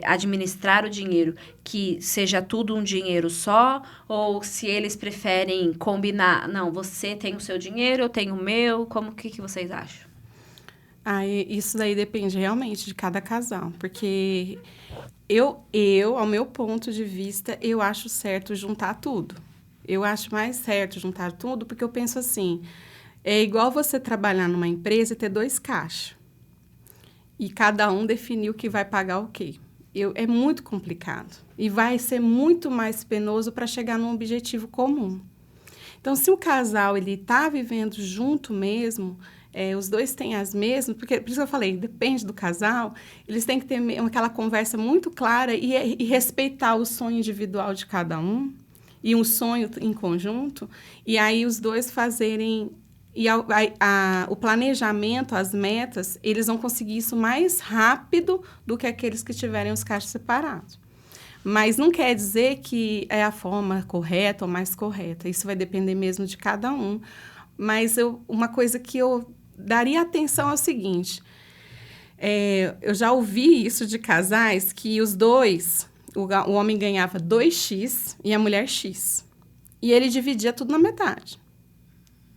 administrar o dinheiro que seja tudo um dinheiro só, ou se eles preferem combinar, não, você tem o seu dinheiro, eu tenho o meu, que vocês acham? Isso daí depende realmente de cada casal, porque ao meu ponto de vista, eu acho certo juntar tudo. Eu acho mais certo juntar tudo, porque eu penso assim, é igual você trabalhar numa empresa e ter 2 caixas, e cada um definir o que vai pagar o quê. É muito complicado, e vai ser muito mais penoso para chegar num objetivo comum. Então, se o casal está vivendo junto mesmo, os dois têm as mesmas, porque, por isso que eu falei, depende do casal, eles têm que ter aquela conversa muito clara e respeitar o sonho individual de cada um, e um sonho em conjunto, e aí os dois fazerem... E o planejamento, as metas, eles vão conseguir isso mais rápido do que aqueles que tiverem os caixas separados. Mas não quer dizer que é a forma correta ou mais correta. Isso vai depender mesmo de cada um. Mas uma coisa que eu daria atenção é o seguinte. Eu já ouvi isso de casais que os dois, o homem ganhava 2x e a mulher x. E ele dividia tudo na metade.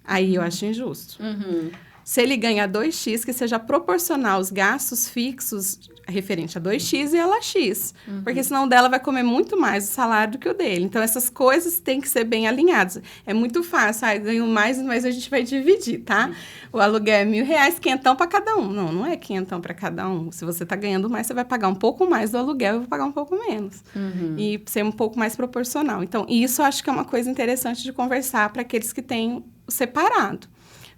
Aí eu acho injusto. Uhum. Se ele ganha 2x, que seja proporcional aos gastos fixos referente a 2x e ela X. Porque senão o dela vai comer muito mais o salário do que o dele. Então, essas coisas têm que ser bem alinhadas. É muito fácil, ganho mais, mas a gente vai dividir, tá? O aluguel é R$1.000, quinhentão para cada um. Não, não é quinhentão para cada um. Se você está ganhando mais, você vai pagar um pouco mais do aluguel, eu vou pagar um pouco menos. E ser um pouco mais proporcional. Então, isso eu acho que é uma coisa interessante de conversar para aqueles que têm o separado.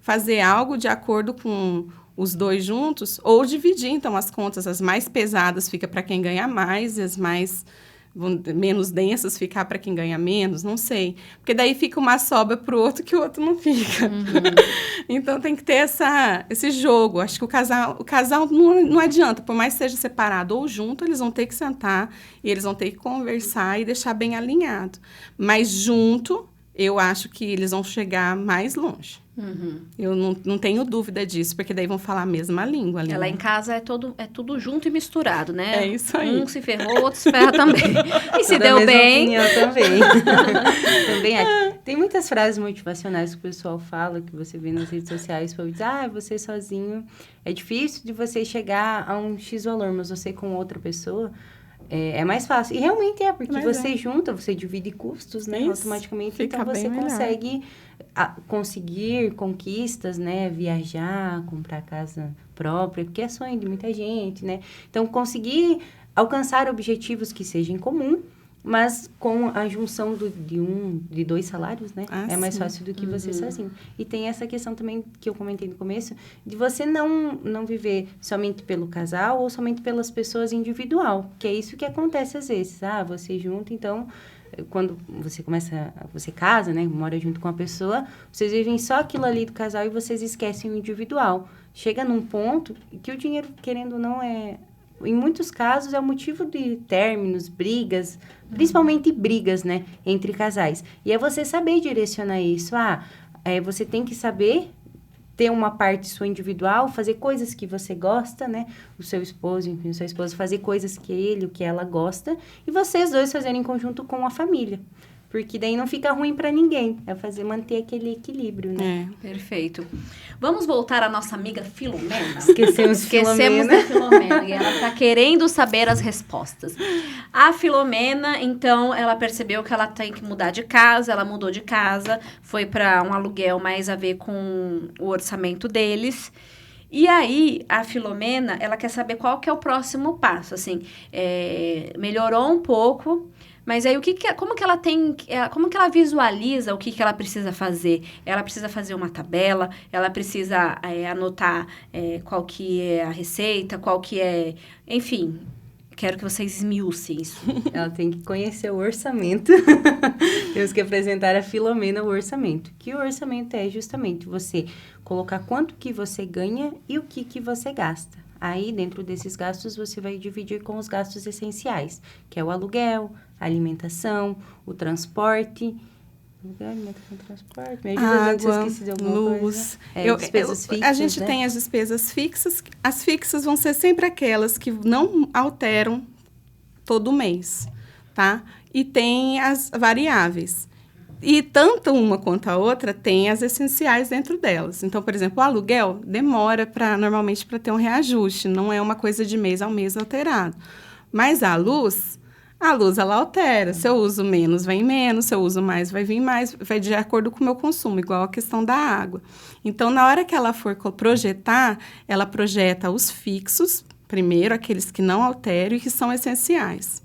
Fazer algo de acordo com os dois juntos, ou dividir, então, as contas. As mais pesadas fica para quem ganha mais, e as menos densas ficar para quem ganha menos, não sei. Porque daí fica uma sobra para o outro que o outro não fica. Então, tem que ter esse jogo. Acho que o casal não adianta, por mais que seja separado ou junto, eles vão ter que sentar e eles vão ter que conversar e deixar bem alinhado. Mas junto, eu acho que eles vão chegar mais longe. Eu não tenho dúvida disso, porque daí vão falar a mesma língua. Lá em casa é tudo junto e misturado, né? É isso aí. Um se ferrou, o outro se ferra também. E se deu bem... Eu também. Também acho. Tem muitas frases motivacionais que o pessoal fala, que você vê nas redes sociais, para dizer, você sozinho, é difícil de você chegar a um X valor, mas você com outra pessoa... É mais fácil. E realmente porque você junta, você divide custos, né? Isso, automaticamente. Então, você consegue conseguir conquistas, né? Viajar, comprar casa própria, porque é sonho de muita gente, né? Então, conseguir alcançar objetivos que sejam em comum, mas com a junção de 2 salários, né? É mais fácil do que você sozinho. E tem essa questão também que eu comentei no começo, de você não viver somente pelo casal ou somente pelas pessoas individual, que é isso que acontece às vezes. Você junta, então, quando você casa, né? Mora junto com a pessoa, vocês vivem só aquilo ali do casal e vocês esquecem o individual. Chega num ponto que o dinheiro, querendo ou não, em muitos casos, é o motivo de términos, brigas, principalmente brigas, né, entre casais. E é você saber direcionar isso. Você tem que saber ter uma parte sua individual, fazer coisas que você gosta, né, o seu esposo, enfim, sua esposa fazer coisas que ele, o que ela gosta, e vocês dois fazerem em conjunto com a família. Porque daí não fica ruim para ninguém. Manter aquele equilíbrio, né? Perfeito. Vamos voltar à nossa amiga Filomena. Esquecemos da Filomena. E ela está querendo saber as respostas. A Filomena, então, ela percebeu que ela tem que mudar de casa. Ela mudou de casa. Foi para um aluguel mais a ver com o orçamento deles. E aí, a Filomena, ela quer saber qual que é o próximo passo. Assim, melhorou um pouco... Mas aí, como que ela visualiza o que ela precisa fazer? Ela precisa fazer uma tabela, ela precisa anotar qual que é a receita, qual que é... Enfim, quero que vocês esmiucem isso. Ela tem que conhecer o orçamento. Temos que apresentar a Filomena o orçamento. Que o orçamento é justamente você colocar quanto que você ganha e o que você gasta. Aí, dentro desses gastos, você vai dividir com os gastos essenciais, que é o aluguel, a alimentação, o transporte. Me ajuda, se eu esqueci de alguma luz. Despesas fixas, a gente tem as despesas fixas. As fixas vão ser sempre aquelas que não alteram todo mês, tá? E tem as variáveis. E tanto uma quanto a outra tem as essenciais dentro delas. Então, por exemplo, o aluguel demora normalmente para ter um reajuste. Não é uma coisa de mês ao mês alterado. Mas a luz ela altera. Se eu uso menos, vem menos. Se eu uso mais, vai vir mais. Vai de acordo com o meu consumo, igual a questão da água. Então, na hora que ela for projetar, ela projeta os fixos, primeiro, aqueles que não alteram e que são essenciais.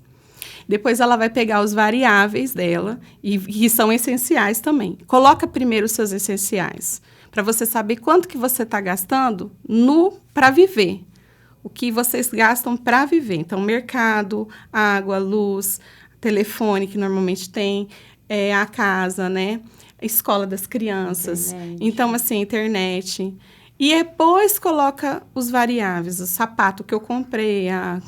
Depois ela vai pegar os variáveis dela, e que são essenciais também. Coloca primeiro os seus essenciais, para você saber quanto que você está gastando para viver. O que vocês gastam para viver. Então, mercado, água, luz, telefone, que normalmente tem, a casa, né? A escola das crianças. Internet. Então, assim, internet... E depois coloca os variáveis, o sapato que eu comprei, a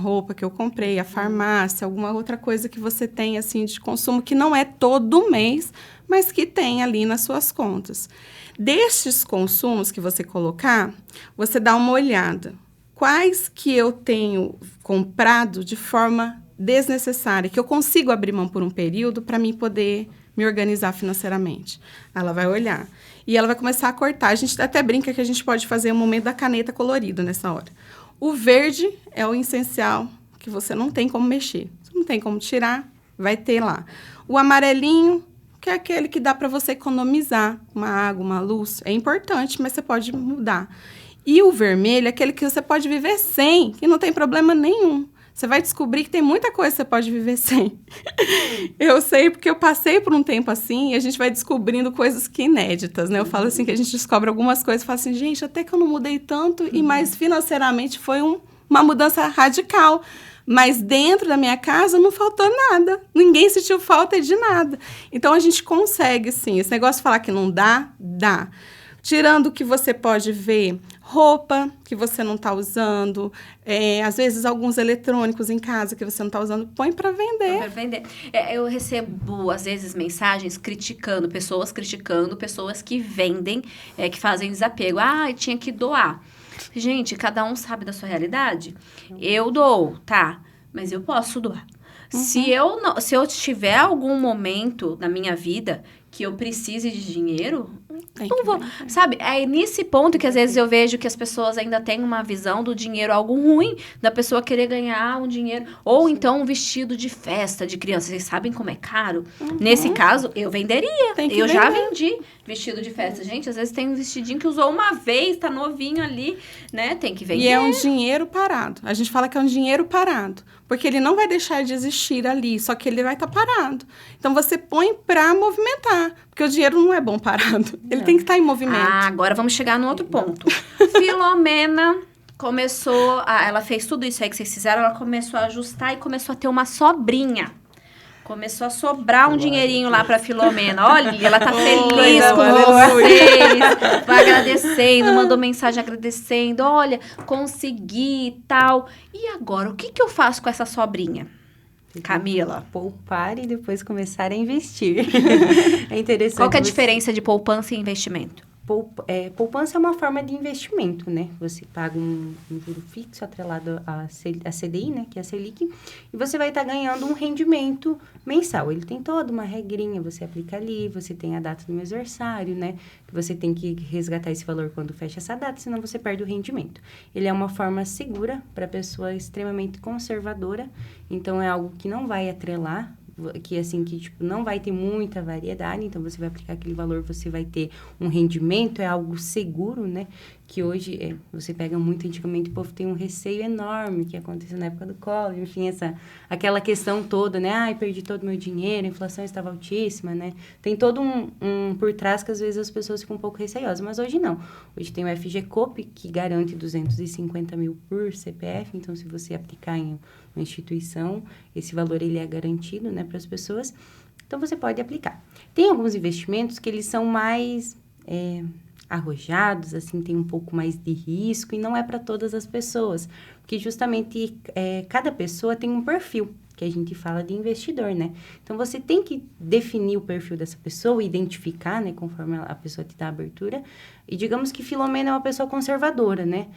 roupa que eu comprei, a farmácia, alguma outra coisa que você tem assim, de consumo, que não é todo mês, mas que tem ali nas suas contas. Destes consumos que você colocar, você dá uma olhada. Quais que eu tenho comprado de forma desnecessária, que eu consigo abrir mão por um período para mim poder me organizar financeiramente? Ela vai olhar. E ela vai começar a cortar. A gente até brinca que a gente pode fazer o momento da caneta colorida nessa hora. O verde é o essencial, que você não tem como mexer. Você não tem como tirar, vai ter lá. O amarelinho, que é aquele que dá para você economizar uma água, uma luz. É importante, mas você pode mudar. E o vermelho é aquele que você pode viver sem, que não tem problema nenhum. Você vai descobrir que tem muita coisa que você pode viver sem. Eu sei porque eu passei por um tempo assim e a gente vai descobrindo coisas que inéditas, né? Eu falo assim que a gente descobre algumas coisas e fala assim, gente, até que eu não mudei tanto e mais financeiramente foi uma mudança radical. Mas dentro da minha casa não faltou nada. Ninguém sentiu falta de nada. Então, a gente consegue, sim. Esse negócio de falar que não dá, dá. Tirando o que você pode ver, roupa que você não está usando, às vezes alguns eletrônicos em casa que você não está usando, põe para vender. Para vender. Eu recebo, às vezes, mensagens criticando pessoas que vendem, que fazem desapego. Tinha que doar. Gente, cada um sabe da sua realidade. Eu dou, tá? Mas eu posso doar. Se eu tiver algum momento na minha vida que eu precise de dinheiro, não vou. Sabe, é nesse ponto que às vezes eu vejo que as pessoas ainda têm uma visão do dinheiro algo ruim, da pessoa querer ganhar um dinheiro, ou então um vestido de festa de criança. Vocês sabem como é caro? Nesse caso, eu venderia. Eu já vendi vestido de festa. Gente, às vezes tem um vestidinho que usou uma vez, tá novinho ali, né? Tem que vender. E é um dinheiro parado. A gente fala que é um dinheiro parado, porque ele não vai deixar de existir ali, só que ele vai estar parado. Então, você põe para movimentar, porque o dinheiro não é bom parado. Ele tem que estar em movimento. Agora vamos chegar no outro ponto. Filomena começou, ela fez tudo isso aí que vocês fizeram, ela começou a ajustar e começou a ter uma sobrinha. Começou a sobrar um dinheirinho lá pra Filomena. Olha, ela tá feliz com vocês. Vai agradecendo, mandou mensagem agradecendo. Olha, consegui e tal. E agora, o que eu faço com essa sobrinha? Camila. Poupar e depois começar a investir. É interessante. Qual que é a diferença de poupança e investimento? Poupança é uma forma de investimento, né? Você paga um juro fixo atrelado à CDI, né? Que é a Selic. E você vai estar ganhando um rendimento mensal. Ele tem toda uma regrinha, você aplica ali, você tem a data do mêsversário, né? Que você tem que resgatar esse valor quando fecha essa data, senão você perde o rendimento. Ele é uma forma segura para a pessoa extremamente conservadora. Então, é algo que não vai atrelar, tipo, não vai ter muita variedade, então você vai aplicar aquele valor, você vai ter um rendimento, é algo seguro, né? Que hoje, você pega muito, antigamente o povo tem um receio enorme, que aconteceu na época do Collor, enfim, aquela questão toda, né? Perdi todo o meu dinheiro, a inflação estava altíssima, né? Tem todo um por trás que às vezes as pessoas ficam um pouco receosas, mas hoje não. Hoje tem o FGCOP, que garante 250 mil por CPF, então se você aplicar em uma instituição, esse valor ele é garantido, né, para as pessoas. Então, você pode aplicar. Tem alguns investimentos que eles são mais arrojados, assim, tem um pouco mais de risco, e não é para todas as pessoas, porque justamente cada pessoa tem um perfil, que a gente fala de investidor, né? Então, você tem que definir o perfil dessa pessoa, identificar, né, conforme a pessoa te dá a abertura, e digamos que Filomena é uma pessoa conservadora, né?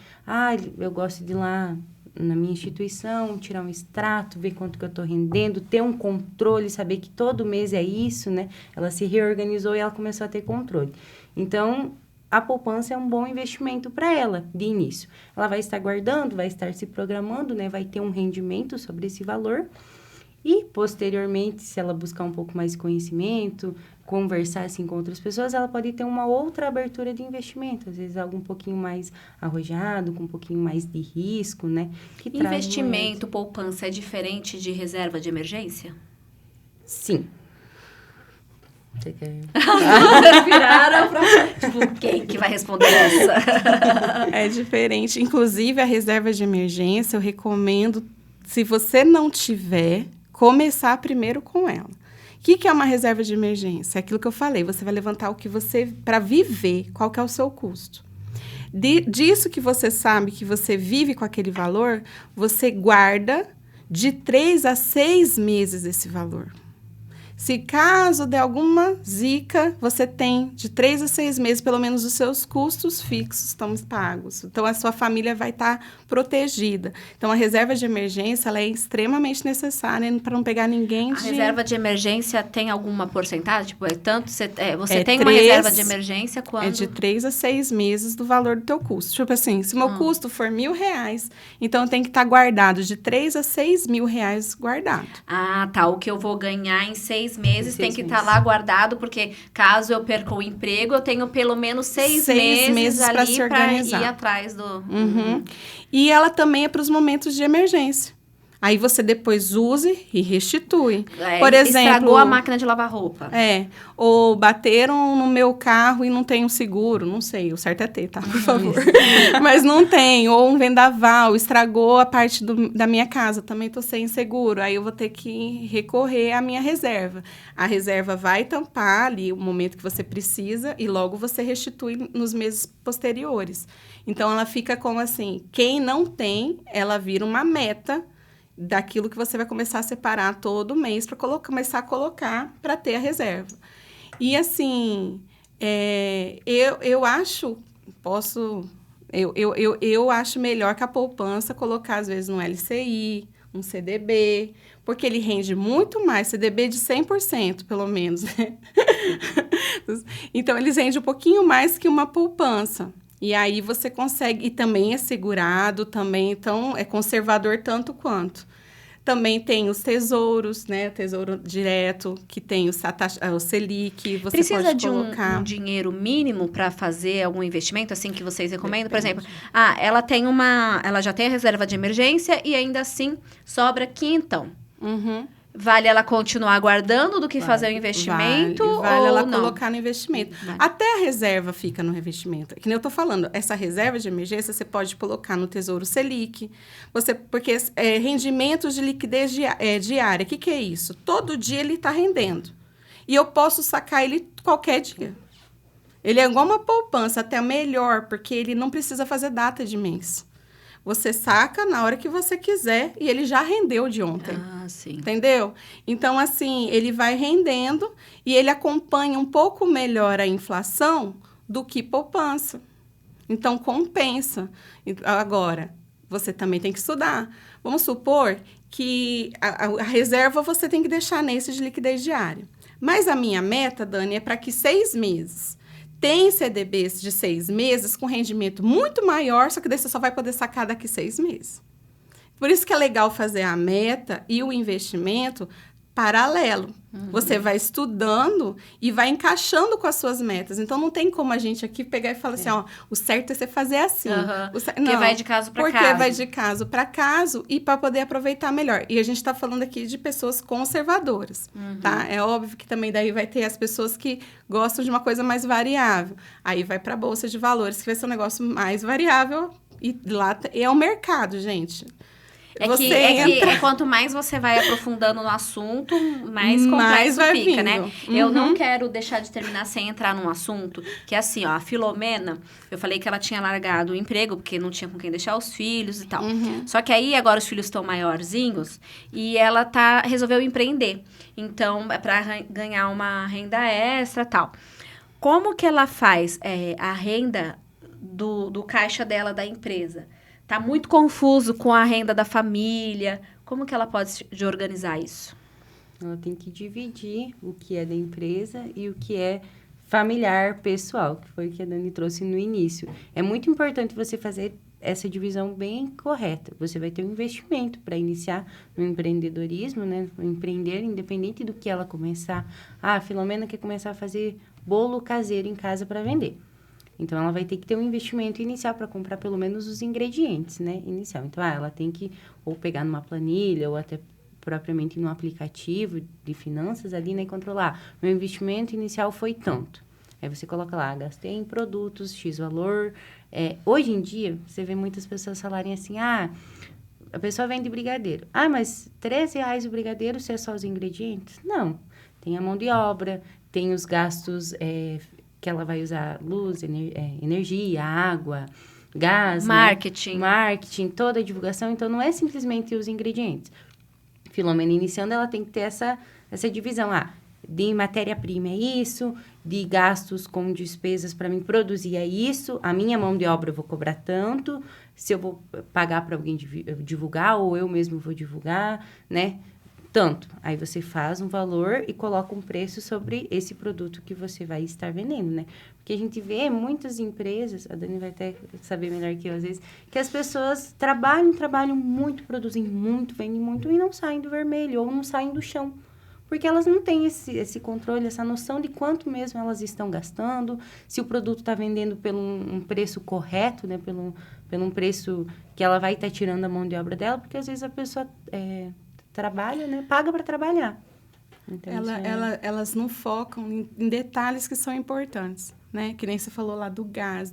Eu gosto de ir lá na minha instituição, tirar um extrato, ver quanto que eu estou rendendo, ter um controle, saber que todo mês é isso, né? Ela se reorganizou e ela começou a ter controle. Então, a poupança é um bom investimento para ela, de início. Ela vai estar guardando, vai estar se programando, né? Vai ter um rendimento sobre esse valor. E, posteriormente, se ela buscar um pouco mais de conhecimento, conversar assim com outras pessoas, ela pode ter uma outra abertura de investimento. Às vezes, algo um pouquinho mais arrojado, com um pouquinho mais de risco, né? Investimento, poupança, é diferente de reserva de emergência? Sim. Você quer... Vocês viraram pra... Tipo, quem que vai responder essa? É diferente. Inclusive, a reserva de emergência, eu recomendo, se você não tiver, começar primeiro com ela. O que é uma reserva de emergência? É aquilo que eu falei, você vai levantar o que você... para viver, qual que é o seu custo. Disso que você sabe que você vive com aquele valor, você guarda de 3 a 6 meses esse valor. Se caso der alguma zica, você tem de 3 a 6 meses, pelo menos, os seus custos fixos estão pagos. Então, a sua família vai estar protegida. Então, a reserva de emergência, ela é extremamente necessária para não pegar ninguém de... A reserva de emergência tem alguma porcentagem? Tipo, você tem uma 3, reserva de emergência quando... É de 3 a 6 meses do valor do teu custo. Tipo assim, se meu custo for R$1.000, então tem que estar guardado de 3 a 6 mil reais guardado. Ah, tá. O que eu vou ganhar em 6 meses tem que estar meses. lá guardado, porque caso eu perca o emprego, eu tenho pelo menos 6 meses para ali se para organizar. ir atrás do... Uhum. E ela também é para os momentos de emergência. Aí você depois use e restitui. Por exemplo... Estragou a máquina de lavar roupa. Ou bateram no meu carro e não tem um seguro. Não sei, o certo é ter, tá? Por favor. Mas não tem. Ou um vendaval, estragou a parte da minha casa. Também tô sem seguro. Aí eu vou ter que recorrer à minha reserva. A reserva vai tampar ali o momento que você precisa e logo você restitui nos meses posteriores. Então, ela fica como assim, quem não tem, ela vira uma meta daquilo que você vai começar a separar todo mês para começar a colocar para ter a reserva. E assim, eu acho, eu acho melhor que a poupança colocar às vezes no LCI, um CDB, porque ele rende muito mais, CDB de 100%, pelo menos, né? Então, eles rendem um pouquinho mais que uma poupança. E aí você consegue, e também é segurado, também, então é conservador tanto quanto. Também tem os tesouros, né? O tesouro direto, que tem o Selic, você precisa pode de colocar. um dinheiro mínimo para fazer algum investimento, assim, que vocês recomendam? Por exemplo, ela já tem a reserva de emergência e ainda assim sobra quinhentão. Uhum. Vale ela continuar guardando do que fazer o investimento? Vale ou ela não? colocar no investimento. Vale. Até a reserva fica no investimento. Que nem eu tô falando, essa reserva de emergência você pode colocar no Tesouro Selic. Porque rendimentos de liquidez diária, o que é isso? Todo dia ele está rendendo. E eu posso sacar ele qualquer dia. Ele é igual uma poupança, até melhor, porque ele não precisa fazer data de mês. Você saca na hora que você quiser e ele já rendeu de ontem. Ah, sim. Entendeu? Então, assim, ele vai rendendo e ele acompanha um pouco melhor a inflação do que poupança. Então, compensa. Agora, você também tem que estudar. Vamos supor que a reserva você tem que deixar nesse de liquidez diária. Mas a minha meta, Dani, é para que 6 meses... Tem CDBs de 6 meses com rendimento muito maior, só que daí você só vai poder sacar daqui 6 meses. Por isso que é legal fazer a meta e o investimento paralelo. Uhum. Você vai estudando e vai encaixando com as suas metas. Então, não tem como a gente aqui pegar e falar assim, ó, o certo é você fazer assim. Uhum. Porque vai de caso para caso. Porque vai de caso para caso e para poder aproveitar melhor. E a gente está falando aqui de pessoas conservadoras, tá? É óbvio que também daí vai ter as pessoas que gostam de uma coisa mais variável. Aí vai para a Bolsa de Valores, que vai ser um negócio mais variável. E lá é o mercado, gente. Quanto mais você vai aprofundando no assunto, mais complexo vai fica, vindo. né? Uhum. Eu não quero deixar de terminar sem entrar num assunto, que é assim, ó, a Filomena, eu falei que ela tinha largado o emprego, porque não tinha com quem deixar os filhos e tal. Uhum. Só que aí, agora os filhos estão maiorzinhos, e ela resolveu empreender. Então, é pra ganhar uma renda extra e tal. Como que ela faz a renda do caixa dela, da empresa? Tá muito confuso com a renda da família. Como que ela pode organizar isso? Ela tem que dividir o que é da empresa e o que é familiar, pessoal, que foi o que a Dani trouxe no início. É muito importante você fazer essa divisão bem correta. Você vai ter um investimento para iniciar no empreendedorismo, né? No empreender, independente do que ela começar. A Filomena quer começar a fazer bolo caseiro em casa para vender. Então, ela vai ter que ter um investimento inicial para comprar pelo menos os ingredientes, né? Inicial. Então, ela tem que ou pegar numa planilha ou até propriamente num aplicativo de finanças ali, né? E controlar. Meu investimento inicial foi tanto. Aí você coloca lá, gastei em produtos, X valor. Hoje em dia, você vê muitas pessoas falarem assim, a pessoa vende brigadeiro. Mas R$13 o brigadeiro se é só os ingredientes? Não. Tem a mão de obra, tem os gastos... que ela vai usar luz, energia, água, gás, marketing. Né? Marketing, toda a divulgação. Então, não é simplesmente os ingredientes. Filomena iniciando, ela tem que ter essa divisão. de matéria-prima é isso, de gastos com despesas para mim produzir é isso, a minha mão de obra eu vou cobrar tanto, se eu vou pagar para alguém divulgar ou eu mesmo vou divulgar, né? Tanto. Aí você faz um valor e coloca um preço sobre esse produto que você vai estar vendendo, né? Porque a gente vê muitas empresas, a Dani vai até saber melhor que eu às vezes, que as pessoas trabalham muito, produzem muito, vendem muito e não saem do vermelho ou não saem do chão. Porque elas não têm esse controle, essa noção de quanto mesmo elas estão gastando, se o produto está vendendo pelo um preço correto, né? Pelo um preço que ela vai estar tirando a mão de obra dela, porque às vezes a pessoa trabalha, né? Paga para trabalhar. Então, elas não focam em detalhes que são importantes, né? Que nem você falou lá do gás,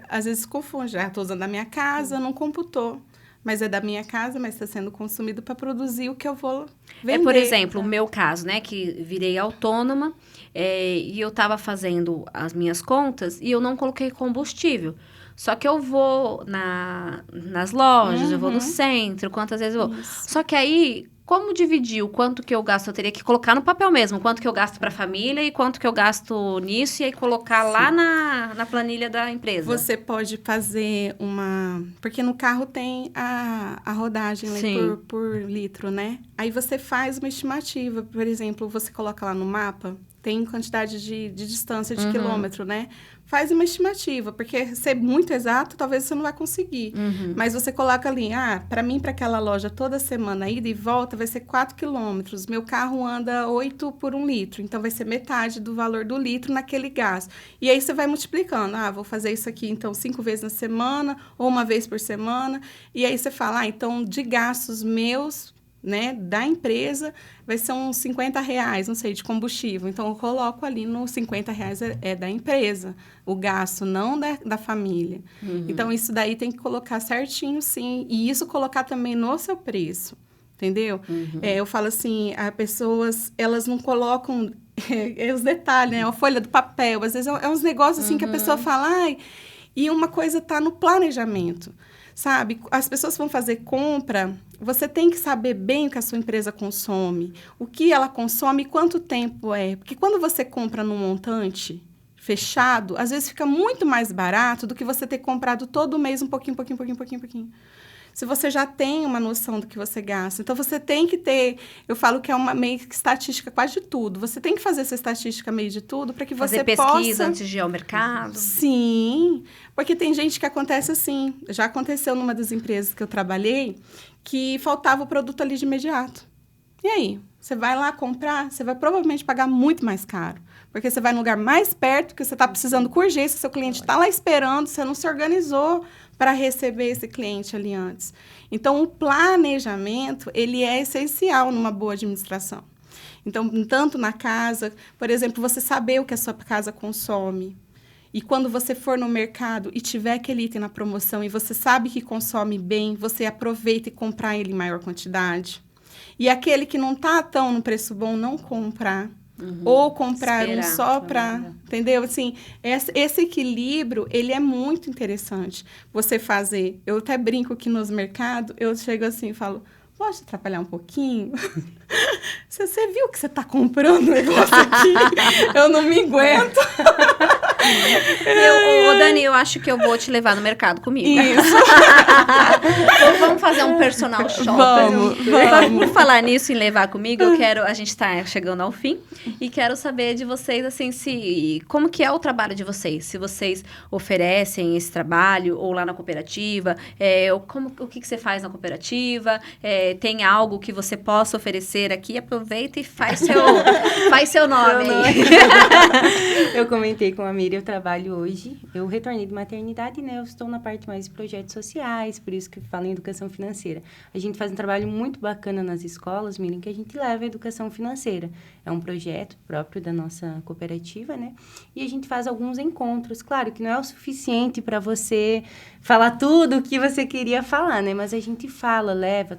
às vezes confunde. Estou usando da minha casa, não computou. Mas é da minha casa, mas está sendo consumido para produzir o que eu vou vender. Por exemplo, o meu caso, né? Que virei autônoma e eu estava fazendo as minhas contas e eu não coloquei combustível. Só que eu vou nas lojas, eu vou no centro, quantas vezes eu vou. Isso. Só que aí, como dividir o quanto que eu gasto? Eu teria que colocar no papel mesmo, quanto que eu gasto para a família e quanto que eu gasto nisso, e aí colocar lá na planilha da empresa. Você pode fazer porque no carro tem a rodagem por litro, né? Aí você faz uma estimativa, por exemplo, você coloca lá no mapa, tem quantidade de distância de quilômetro, né? Faz uma estimativa, porque ser muito exato, talvez você não vai conseguir. Mas você coloca ali, para mim, para aquela loja, toda semana, ida e volta, vai ser 4 quilômetros. Meu carro anda 8 por 1 litro, então vai ser metade do valor do litro naquele gasto. E aí você vai multiplicando. Vou fazer isso aqui, então, 5 vezes na semana, ou 1 vez por semana. E aí você fala, então, de gastos meus, né, da empresa, vai ser uns R$50, não sei, de combustível. Então, eu coloco ali nos R$50 é da empresa, o gasto, não da família. Então, isso daí tem que colocar certinho, sim. E isso colocar também no seu preço, entendeu? Eu falo assim, as pessoas, elas não colocam os detalhes, né? A folha do papel. Às vezes, é uns negócios assim que a pessoa fala, e uma coisa está no planejamento. Sabe, as pessoas vão fazer compra, você tem que saber bem o que a sua empresa consome, o que ela consome e quanto tempo é. Porque quando você compra num montante fechado, às vezes fica muito mais barato do que você ter comprado todo mês um pouquinho. Se você já tem uma noção do que você gasta. Então, você tem que ter... Eu falo que é uma meio que estatística quase de tudo. Você tem que fazer essa estatística meio de tudo para que você possa... Fazer pesquisa antes de ir ao mercado. Sim, porque tem gente que acontece assim. Já aconteceu numa das empresas que eu trabalhei, que faltava o produto ali de imediato. E aí? Você vai lá comprar, você vai provavelmente pagar muito mais caro. Porque você vai no lugar mais perto, que você está precisando com urgência, seu cliente está lá esperando, você não se organizou para receber esse cliente ali antes. Então, o planejamento, ele é essencial numa boa administração. Então, tanto na casa, por exemplo, você saber o que a sua casa consome. E quando você for no mercado e tiver aquele item na promoção e você sabe que consome bem, você aproveita e comprar ele em maior quantidade. E aquele que não está tão no preço bom, não comprar. Ou comprar um só para... Entendeu? Assim, esse equilíbrio, ele é muito interessante. Você fazer... Eu até brinco que nos mercados, eu chego assim e falo... Pode atrapalhar um pouquinho? Você viu que você está comprando um negócio aqui? Eu não me aguento. Dani, eu acho que eu vou te levar no mercado comigo. Isso. Vamos fazer um personal shopper. Vamos. Por falar nisso, em levar comigo, a gente está chegando ao fim e quero saber de vocês, assim, como que é o trabalho de vocês? Se vocês oferecem esse trabalho ou lá na cooperativa, o que você faz na cooperativa? Tem algo que você possa oferecer aqui? Aproveita e faz seu nome aí. Eu comentei com a Miriam, eu trabalho hoje, eu retornei de maternidade, né? Eu estou na parte mais de projetos sociais, por isso que eu falo em educação financeira. A gente faz um trabalho muito bacana nas escolas, Miriam, que a gente leva a educação financeira. É um projeto próprio da nossa cooperativa, né? E a gente faz alguns encontros. Claro que não é o suficiente para você falar tudo o que você queria falar, né? Mas a gente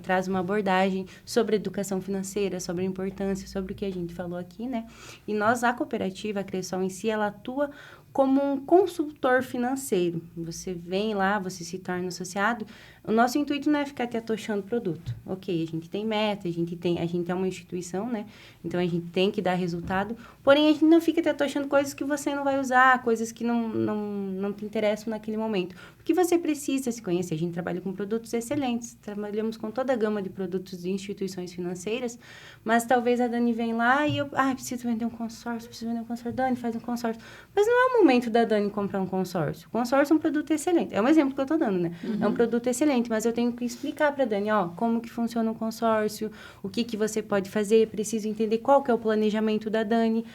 traz uma abordagem sobre educação financeira, sobre a importância, sobre o que a gente falou aqui, né? E nós, a cooperativa, a Cressol em si, ela atua como um consultor financeiro. Você vem lá, você se torna associado, O nosso intuito não é ficar te atochando produto. Ok, a gente tem meta, a gente é uma instituição, né? Então, a gente tem que dar resultado. Porém, a gente não fica te atochando coisas que você não vai usar, coisas que não te interessam naquele momento. Porque você precisa se conhecer. A gente trabalha com produtos excelentes. Trabalhamos com toda a gama de produtos de instituições financeiras. Mas talvez a Dani vem lá e eu... preciso vender um consórcio. Dani, faz um consórcio. Mas não é o momento da Dani comprar um consórcio. O consórcio é um produto excelente. É um exemplo que eu tô dando, né? É um produto excelente, mas eu tenho que explicar pra Dani, como que funciona um consórcio, o que você pode fazer, preciso entender qual que é o planejamento da Dani.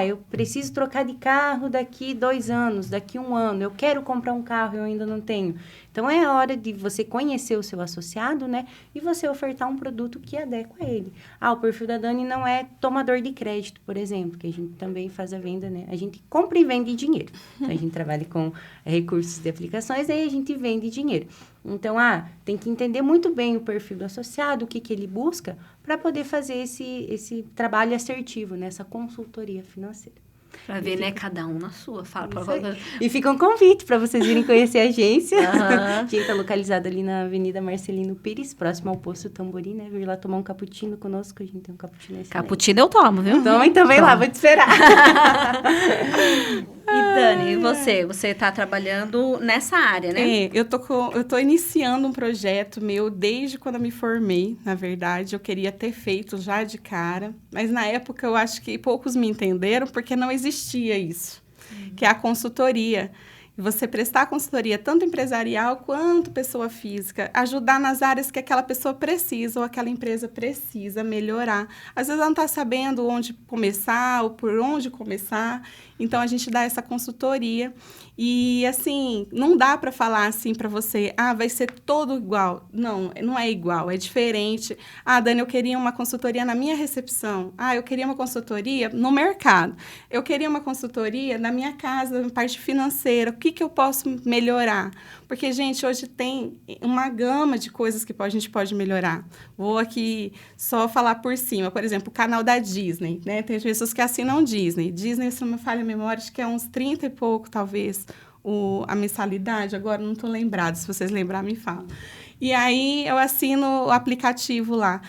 Eu preciso trocar de carro daqui 2 anos, daqui 1 ano. Eu quero comprar um carro, eu ainda não tenho. Então, é a hora de você conhecer o seu associado, né? E você ofertar um produto que adequa a ele. O perfil da Dani não é tomador de crédito, por exemplo, que a gente também faz a venda, né? A gente compra e vende dinheiro. Então, a gente trabalha com recursos de aplicações, aí a gente vende dinheiro. Então, tem que entender muito bem o perfil do associado, o que ele busca, para poder fazer esse trabalho assertivo, né? Essa consultoria financeira. Pra ver, né? Cada um na sua. Fala pra E fica um convite para vocês irem conhecer a agência. A gente tá localizado ali na Avenida Marcelino Pires, próximo ao Posto Tamboril, né? Vir lá tomar um cappuccino conosco. A gente tem um cappuccino excelente. Cappuccino eu tomo, viu? Então vem lá, vou te esperar. E Dani, e você? Você tá trabalhando nessa área, né? Eu tô iniciando um projeto meu desde quando eu me formei, na verdade. Eu queria ter feito já de cara, mas na época eu acho que poucos me entenderam porque não existia isso, que é a consultoria. E você prestar consultoria tanto empresarial quanto pessoa física, ajudar nas áreas que aquela pessoa precisa ou aquela empresa precisa melhorar. Às vezes ela não está sabendo onde começar ou por onde começar, então a gente dá essa consultoria. E, assim, não dá para falar assim para você, vai ser todo igual. Não é igual, é diferente. Dani, eu queria uma consultoria na minha recepção. Eu queria uma consultoria no mercado. Eu queria uma consultoria na minha casa, na parte financeira. O que eu posso melhorar? Porque, gente, hoje tem uma gama de coisas que a gente pode melhorar. Vou aqui só falar por cima. Por exemplo, o canal da Disney, né? Tem pessoas que assinam Disney. Disney, se não me falha a memória, acho que é uns 30 e pouco, talvez, a mensalidade. Agora, não estou lembrada. Se vocês lembrarem, me falam. E aí, eu assino o aplicativo lá.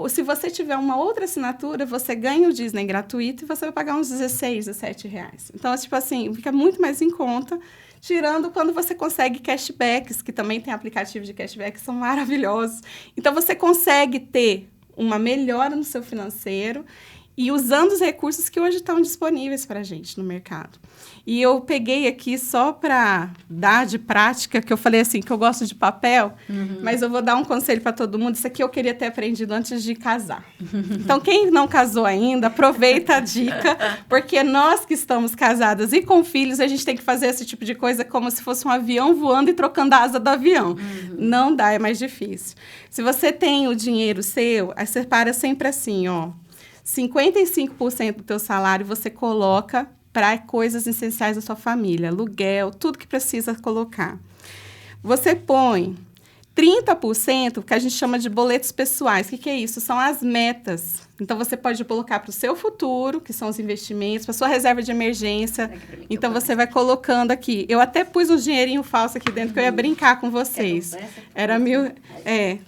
Se você tiver uma outra assinatura, você ganha o Disney gratuito e você vai pagar uns 16, 17 reais. Então, tipo assim, fica muito mais em conta, tirando quando você consegue cashbacks, que também tem aplicativo de cashback, que são maravilhosos. Então, você consegue ter uma melhora no seu financeiro e usando os recursos que hoje estão disponíveis para a gente no mercado. E eu peguei aqui só para dar de prática, que eu falei assim, que eu gosto de papel, mas eu vou dar um conselho para todo mundo. Isso aqui eu queria ter aprendido antes de casar. Então, quem não casou ainda, aproveita a dica, porque nós que estamos casadas e com filhos, a gente tem que fazer esse tipo de coisa como se fosse um avião voando e trocando a asa do avião. Não dá, é mais difícil. Se você tem o dinheiro seu, aí você para sempre assim, 55% do teu salário você coloca para coisas essenciais da sua família, aluguel, tudo que precisa colocar. Você põe 30%, que a gente chama de boletos pessoais. O que é isso? São as metas. Então, você pode colocar para o seu futuro, que são os investimentos, para a sua reserva de emergência. Então, você vai colocando aqui. Eu até pus um dinheirinho falso aqui dentro, que eu ia brincar com vocês. Era 1.000...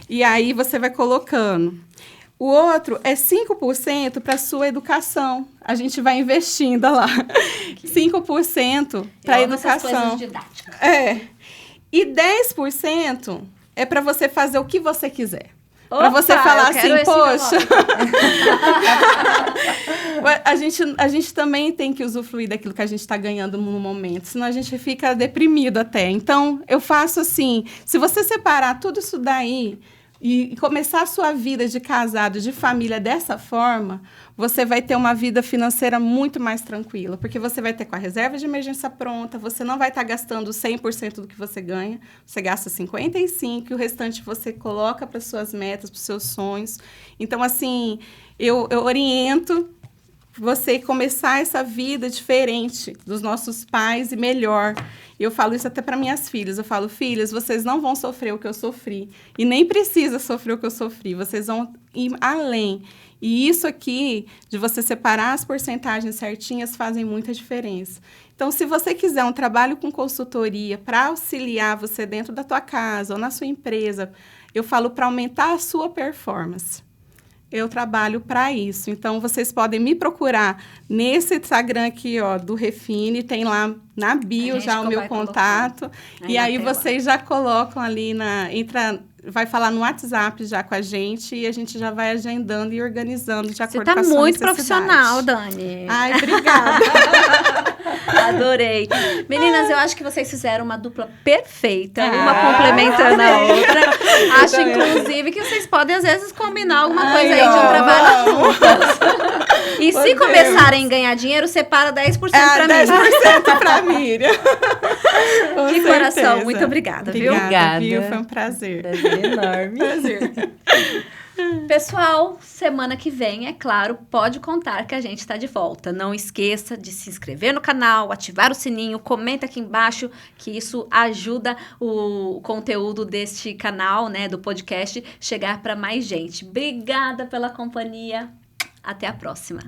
E aí, você vai colocando. O outro é 5% para a sua educação. A gente vai investindo lá. 5% para a educação. Didáticas. E 10% é para você fazer o que você quiser. Para você falar assim, poxa... a gente também tem que usufruir daquilo que a gente está ganhando no momento, senão a gente fica deprimido até. Então, eu faço assim, se você separar tudo isso daí... E começar a sua vida de casado, de família dessa forma, você vai ter uma vida financeira muito mais tranquila, porque você vai ter com a reserva de emergência pronta, você não vai estar gastando 100% do que você ganha, você gasta 55% e o restante você coloca para suas metas, para os seus sonhos. Então, assim, eu oriento você começar essa vida diferente dos nossos pais e melhor. Eu falo isso até para minhas filhas. Eu falo, filhas, vocês não vão sofrer o que eu sofri. E nem precisa sofrer o que eu sofri. Vocês vão ir além. E isso aqui, de você separar as porcentagens certinhas, fazem muita diferença. Então, se você quiser um trabalho com consultoria para auxiliar você dentro da tua casa ou na sua empresa, eu falo para aumentar a sua performance. Eu trabalho para isso. Então, vocês podem me procurar nesse Instagram aqui, ó, do Refine. Tem lá na bio já o meu contato. E aí vocês já colocam ali vai falar no WhatsApp já com a gente e a gente já vai agendando e organizando de acordo com a sua necessidade. Você tá muito profissional, Dani. Ai, obrigada. Adorei. Meninas, eu acho que vocês fizeram uma dupla perfeita, uma complementando a outra. Acho, inclusive, que vocês podem, às vezes, combinar alguma coisa aí de um trabalho juntas. E se começarem a ganhar dinheiro, separa 10% pra mim. 10% pra Miriam. De coração, muito obrigada, viu? Obrigada, viu? Foi um prazer. Prazer enorme. Prazer. Pessoal, semana que vem, é claro, pode contar que a gente está de volta. Não esqueça de se inscrever no canal, ativar o sininho, comenta aqui embaixo, que isso ajuda o conteúdo deste canal, né, do podcast, chegar para mais gente. Obrigada pela companhia. Até a próxima.